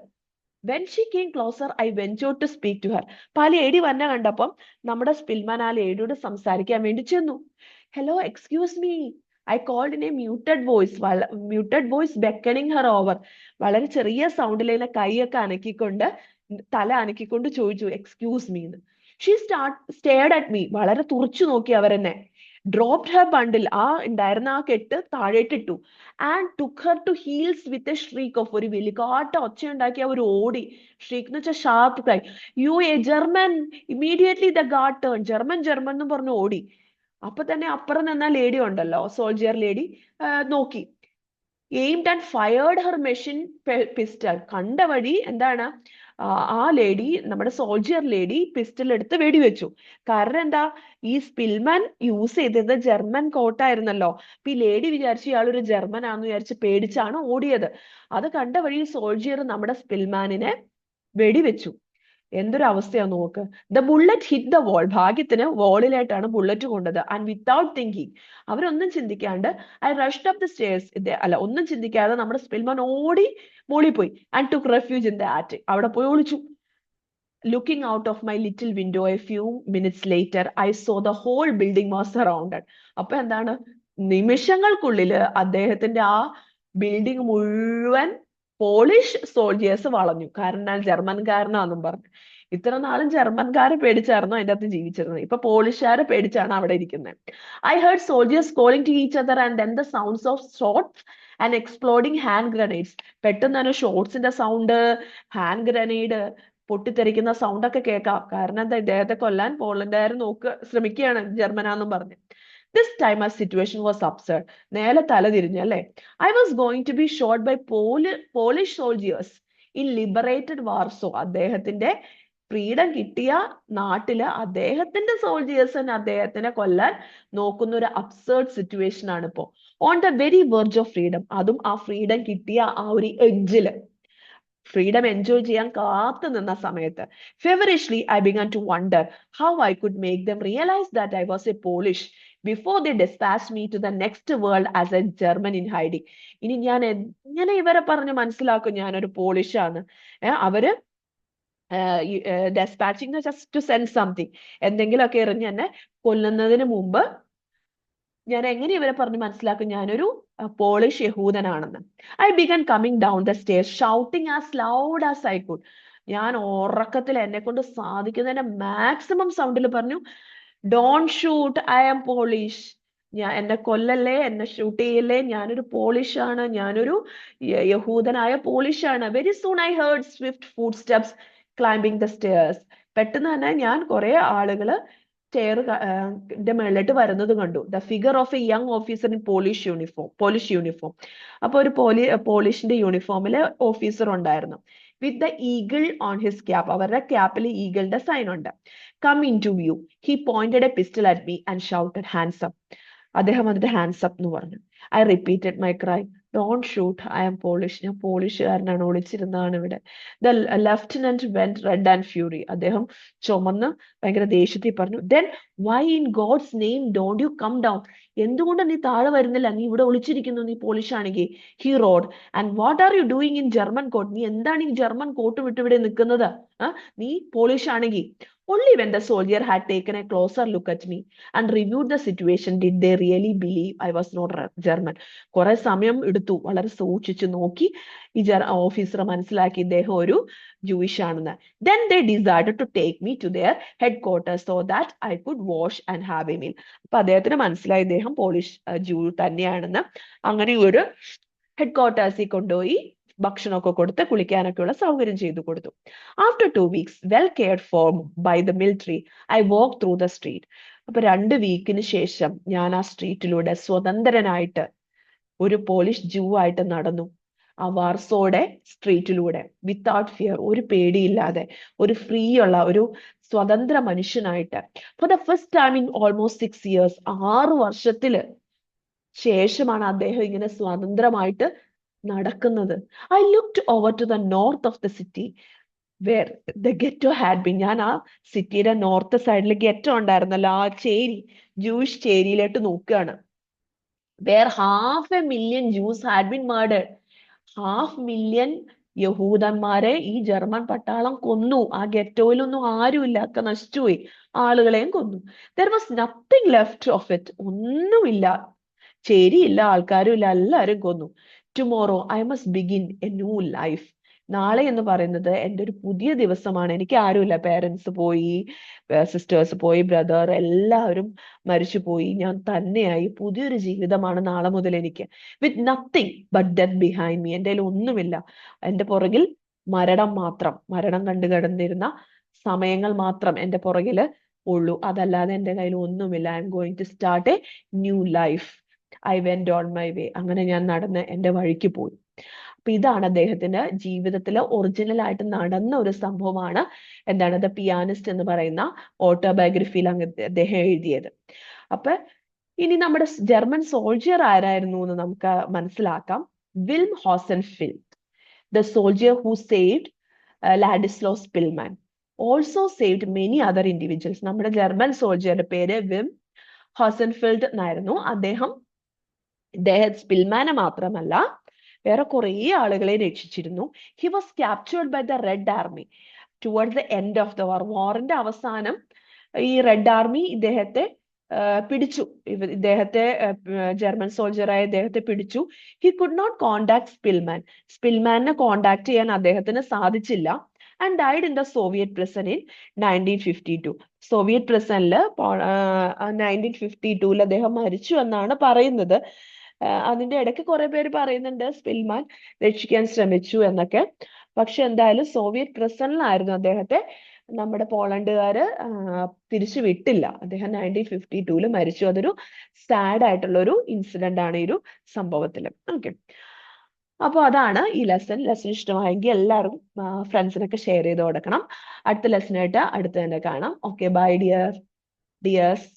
When she came closer I ventured to speak to her. അപ്പൊ ആ ലേഡി വന്ന കണ്ടപ്പം നമ്മുടെ സ്പിൽമാൻ ആ ലേഡിയോട് സംസാരിക്കാൻ വേണ്ടി ചെന്നു. Hello, excuse me, I called in a muted voice beckoning her over. വളരെ ചെറിയ സൗണ്ടിലെ കൈയൊക്കെ അനക്കിക്കൊണ്ട്, തല അനക്കിക്കൊണ്ട് ചോദിച്ചു എക്സ്ക്യൂസ് മീ എന്ന്. She stared at me. വളരെ തുറച്ചു നോക്കി അവരെന്നെ. ഡ്രോപ്ഡ് ഹെർ ബണ്ടിൽ, ഉണ്ടായിരുന്ന ആ കെട്ട് താഴേട്ടിട്ടു. And took her to heels with a shriek of. ഒരു വലികാട്ട ഒച്ചയുണ്ടാക്കി അവർ ഓടി. ഷ്രീക്ക് എന്ന് വെച്ചാൽ sharp cry. You a German, immediately the guard turn. German എന്ന് പറഞ്ഞു ഓടി. അപ്പൊ തന്നെ അപ്പുറം നിന്ന ലേഡി ഉണ്ടല്ലോ, സോൾജിയർ ലേഡി, നോക്കി. Aimed and fired her machine pistol. കണ്ട വഴി എന്താണ്, ആ ലേഡി, നമ്മുടെ സോൾജിയർ ലേഡി പിസ്റ്റൾ എടുത്ത് വെടിവെച്ചു. കാരണം എന്താ, ഈ സ്പിൽമാൻ യൂസ് ചെയ്തത് ജർമ്മൻ കോട്ടായിരുന്നല്ലോ. അപ്പൊ ഈ ലേഡി വിചാരിച്ചു ഇയാളൊരു ജർമ്മൻ ആണെന്ന് വിചാരിച്ച് പേടിച്ചാണ് ഓടിയത്. അത് കണ്ട വഴി സോൾജിയർ നമ്മുടെ സ്പിൽമാനിനെ വെടിവെച്ചു. എന്തൊരു അവസ്ഥയാ നോക്ക്. The bullet hit the wall. ഭാഗ്യത്തിന് വാളിലായിട്ടാണ് ബുള്ളറ്റ് കൊണ്ടത്. ആൻഡ് വിത്തൗട്ട് തിങ്കിങ്, അവരൊന്നും ചിന്തിക്കാണ്ട്, I rushed up the stairs. ഒന്നും ചിന്തിക്കാതെ നമ്മുടെ സ്പിൽമാൻ ഓടി മോളിൽ പോയി. And took refuge in the attic. അവിടെ പോയി ഒളിച്ചു. Looking out of my little window a few minutes later I saw the whole building was surrounded. അപ്പൊ എന്താണ്, നിമിഷങ്ങൾക്കുള്ളിൽ അദ്ദേഹത്തിന്റെ ആ ബിൽഡിംഗ് മുഴുവൻ പോളിഷ് സോൾജിയേഴ്സ് വളഞ്ഞു. കാരണം ജർമ്മൻകാരനാന്നും പറഞ്ഞു. ഇത്ര നാളും ജർമ്മൻകാരെ പേടിച്ചായിരുന്നു അതിന്റെ അകത്ത് ജീവിച്ചിരുന്നത്. ഇപ്പൊ പോളിഷുകാരെ പേടിച്ചാണ് അവിടെ ഇരിക്കുന്നത്. I heard soldiers calling to each other and then the sounds of shots and exploding hand grenades. പെട്ടെന്ന് തന്നെ ഷോട്ട്സിന്റെ സൗണ്ട്, ഹാൻഡ് ഗ്രനേഡ് പൊട്ടിത്തെറിക്കുന്ന സൗണ്ട് ഒക്കെ കേൾക്കാം. കാരണം എന്താ, ഇദ്ദേഹത്തെ കൊല്ലാൻ പോളണ്ടുകാർ ശ്രമിക്കുകയാണ് ജർമ്മനാന്നും പറഞ്ഞു. ദിസ് ടൈം ആ സിറ്റുവേഷൻ വാസ് അബ്സർഡ്. നേരെ തല തിരിഞ്ഞു അല്ലേ. I was going to be shot by Polish soldiers in liberated Warsaw. അദ്ദേഹത്തിന്റെ ഫ്രീഡം കിട്ടിയ നാട്ടില് അദ്ദേഹത്തിന്റെ സോൾജിയേഴ്സ് തന്നെ അദ്ദേഹത്തിനെ കൊല്ലാൻ നോക്കുന്ന ഒരു അബ്സേർഡ് സിറ്റുവേഷൻ ആണ് ഇപ്പോ. On the very verge of freedom, അതും ആ ഫ്രീഡം കിട്ടിയ ആ ഒരു എഡ്ജില്, ഫ്രീഡം എൻജോയ് ചെയ്യാൻ കാത്തു നിന്ന സമയത്ത്, feverishly I began to wonder how I could make them realise that I was a Polish before they dispatched me to the next world as a German in hiding. ഇനി ഞാൻ എങ്ങനെ ഇവരെ പറഞ്ഞ് മനസ്സിലാക്കും ഞാനൊരു പോളിഷ് ആണ്. അവര് despatching just to send something, എന്തെങ്കിലുമൊക്കെ എറിഞ്ഞ് എന്നെ കൊല്ലുന്നതിന് മുമ്പ് ഞാൻ എങ്ങനെ ഇവരെ പറഞ്ഞ് മനസ്സിലാക്കും ഞാനൊരു പോളിഷ് യഹൂദനാണെന്ന്. I began coming down the stairs shouting as loud as I could. ഞാൻ ഉറക്കത്തിൽ എന്നെ കൊണ്ട് സാധിക്കുന്നതിന്റെ മാക്സിമം സൗണ്ടിൽ പറഞ്ഞു, don't shoot, I am Polish. എന്നെ കൊല്ലല്ലേ, എന്നെ ഷൂട്ട് ചെയ്യല്ലേ, ഞാനൊരു പോളിഷ് ആണ്, ഞാനൊരു യഹൂദനായ പോളിഷ് ആണ്. Very soon I heard swift foot steps climbing the stairs. പെട്ടെന്ന് തന്നെ ഞാൻ കുറെ ആളുകള് സ്റ്റെയറിന്റെ മേളിലോട്ട് വരുന്നത് കണ്ടു. The figure of a young officer in polish uniform. അപ്പൊ ഒരു പോളിഷിന്റെ യൂണിഫോമില് ഓഫീസർ ഉണ്ടായിരുന്നു. With the eagle on his cap, അവരുടെ ക്യാപ്പിൽ ഈഗിളിന്റെ സൈൻ ഉണ്ട്. Come into view, he pointed a pistol at me and shouted hands up. അദ്ദേഹം വന്നിട്ട് ഹാൻഡ്സ് അപ്പ് എന്ന് പറഞ്ഞു. I repeated my cry, don't shoot, I am Polish. ഞാൻ പോളിഷുകാരനാണ്, ഒളിച്ചിരുന്നതാണ് ഇവിടെ. The lieutenant went red and fury. അദ്ദേഹം ചുമന്ന് ഭയങ്കര ദേഷ്യത്തിൽ പറഞ്ഞു, then why in God's name don't you come down. എന്തുകൊണ്ട് നീ താഴെ വരുന്നില്ല, നീ ഇവിടെ ഒളിച്ചിരിക്കുന്നു, നീ പോളിഷ് ആണെങ്കിൽ. He roared, and what are you doing in German coat. നീ എന്താണ് ഈ ജർമ്മൻ കോട്ട് വിട്ട് ഇവിടെ നിൽക്കുന്നത്, നീ പോളിഷ് ആണെങ്കിൽ. Only when the soldier had taken a closer look at me and reviewed the situation did they really believe I was not German. കുറെ സമയം എടുത്തു, വളരെ സൂക്ഷിച്ചു നോക്കി ഈ ഓഫീസർ മനസ്സിലാക്കി ഇദ്ദേഹം ഒരു ജൂയിഷ് ആണെന്ന്. Then they decided to take me to their headquarters so that I could wash and have a meal. അപ്പൊ അദ്ദേഹത്തിന് മനസ്സിലായി ഇദ്ദേഹം പോളിഷ് ജൂ തന്നെയാണെന്ന്. അങ്ങനെ ഒരു ഹെഡ്ക്വാർട്ടേഴ്സിൽ കൊണ്ടുപോയി ഭക്ഷണമൊക്കെ കൊടുത്ത് കുളിക്കാനൊക്കെയുള്ള സൗകര്യം ചെയ്തു കൊടുത്തു. After 2 weeks well cared for by the military I walk through the street. അപ്പൊ 2 വീക്കിന് ശേഷം ഞാൻ ആ സ്ട്രീറ്റിലൂടെ സ്വതന്ത്രനായിട്ട് ഒരു പോളിഷ് ജൂ ആയിട്ട് നടന്നു. ആ വാർസോയുടെ സ്ട്രീറ്റിലൂടെ വിത്തൗട്ട് ഫിയർ, ഒരു പേടിയില്ലാതെ, ഒരു ഫ്രീ ഉള്ള ഒരു സ്വതന്ത്ര മനുഷ്യനായിട്ട്. For the first time in almost 6 years, 6 വർഷത്തില് ശേഷമാണ് അദ്ദേഹം ഇങ്ങനെ സ്വതന്ത്രമായിട്ട് നടക്കുന്നത്. I looked over to the north of the city where the ghetto had been. ഞാൻ ആ സിറ്റിയുടെ നോർത്ത് സൈഡിൽ ഗെറ്റോ ഉണ്ടായിരുന്നല്ലോ, ആ ചേരി, ജൂയിഷ് ചേരിയിലോട്ട് നോക്കുകയാണ്. Where 500,000 Jews had been murdered. 500,000 യഹൂദന്മാരെ ഈ ജർമ്മൻ പട്ടാളം കൊന്നു. ആ ഗെറ്റോയിലൊന്നും ആരുമില്ല, ഒക്കെ നശിച്ചുപോയി, ആളുകളെയും കൊന്നു. There was nothing left of it. ഒന്നുമില്ല, ചേരിയില്ല, ആൾക്കാരും ഇല്ല, എല്ലാരും കൊന്നു. Tomorrow I must begin A new life. നാളെ എന്ന് പറയുന്നത് എൻ്റെ ഒരു പുതിയ ദിവസമാണ്. എനിക്ക് ആരുമില്ല, പേരൻസ് പോയി, സിസ്റ്റേഴ്സ് പോയി, ബ്രദർ എല്ലാവരും മരിച്ചു പോയി, ഞാൻ തന്നെയായി. പുതിയൊരു ജീവിതമാണ് നാളെ മുതൽ എനിക്ക്. With nothing but death behind me. എൻ്റെ കയ്യിൽ ഒന്നുമില്ല, എൻ്റെ പുറകിൽ മരണം മാത്രം, മരണം കണ്ടു കിടന്നിരുന്ന സമയങ്ങൾ മാത്രം എൻ്റെ പുറകില് ഉള്ളൂ, അതല്ലാതെ എൻ്റെ കയ്യിൽ ഒന്നുമില്ല. I am going to start a new life. I went on my way. അങ്ങനെ ഞാൻ നടന്ന് എൻ്റെ വഴിക്ക് പോയി. അപ്പൊ ഇതാണ് അദ്ദേഹത്തിന്റെ ജീവിതത്തില് ഒറിജിനൽ ആയിട്ട് നടന്ന ഒരു സംഭവമാണ് എന്താണ് ദ പിയാനിസ്റ്റ് എന്ന് പറയുന്ന ഓട്ടോബയോഗ്രഫിയിൽ അദ്ദേഹം എഴുതിയത്. അപ്പൊ ഇനി നമ്മുടെ ജർമ്മൻ സോൾജിയർ ആരായിരുന്നു എന്ന് നമുക്ക് മനസ്സിലാക്കാം. Wilm Hosenfeld, the soldier who saved Wladyslaw Szpilman, also saved many other individuals. നമ്മുടെ ജർമ്മൻ സോൾജിയറുടെ പേര് വിം ഹോസൻഫെൽഡ് എന്നായിരുന്നു. അദ്ദേഹം സ്പിൽമാനെ മാത്രമല്ല വേറെ കുറെ ആളുകളെ രക്ഷിച്ചിരുന്നു. He was captured by the red army towards the end of the war. വാറിന്റെ അവസാനം ഈ റെഡ് ആർമി ഇദ്ദേഹത്തെ പിടിച്ചു. ഇദ്ദേഹത്തെ, ജർമ്മൻ സോൾജറായ ഇദ്ദേഹത്തെ പിടിച്ചു. ഹി കുഡ് നോട്ട് കോണ്ടാക്ട് സ്പിൽമാനെ കോണ്ടാക്ട് ചെയ്യാൻ അദ്ദേഹത്തിന് സാധിച്ചില്ല. And died in the Soviet prison in 1952. Soviet പ്രിസണില് 1952 അദ്ദേഹം മരിച്ചു എന്നാണ് പറയുന്നത്. അതിന്റെ ഇടയ്ക്ക് കുറെ പേര് പറയുന്നുണ്ട് സ്പിൽമാൻ രക്ഷിക്കാൻ ശ്രമിച്ചു എന്നൊക്കെ. പക്ഷെ എന്തായാലും സോവിയറ്റ് പ്രിസണിലായിരുന്നു അദ്ദേഹത്തെ. നമ്മുടെ പോളണ്ടുകാര് തിരിച്ചു വിട്ടില്ല. അദ്ദേഹം 1952 മരിച്ചു. അതൊരു സാഡ് ആയിട്ടുള്ള ഒരു ഇൻസിഡന്റ് ആണ് ഈ ഒരു സംഭവത്തിൽ. ഓക്കെ, അപ്പൊ അതാണ് ഈ ലെസൺ. ഇഷ്ടമായെങ്കിൽ എല്ലാവരും ഫ്രണ്ട്സിനൊക്കെ ഷെയർ ചെയ്ത് കൊടുക്കണം. അടുത്ത ലെസണായിട്ട് അടുത്ത് തന്നെ കാണാം. Okay, bye dears.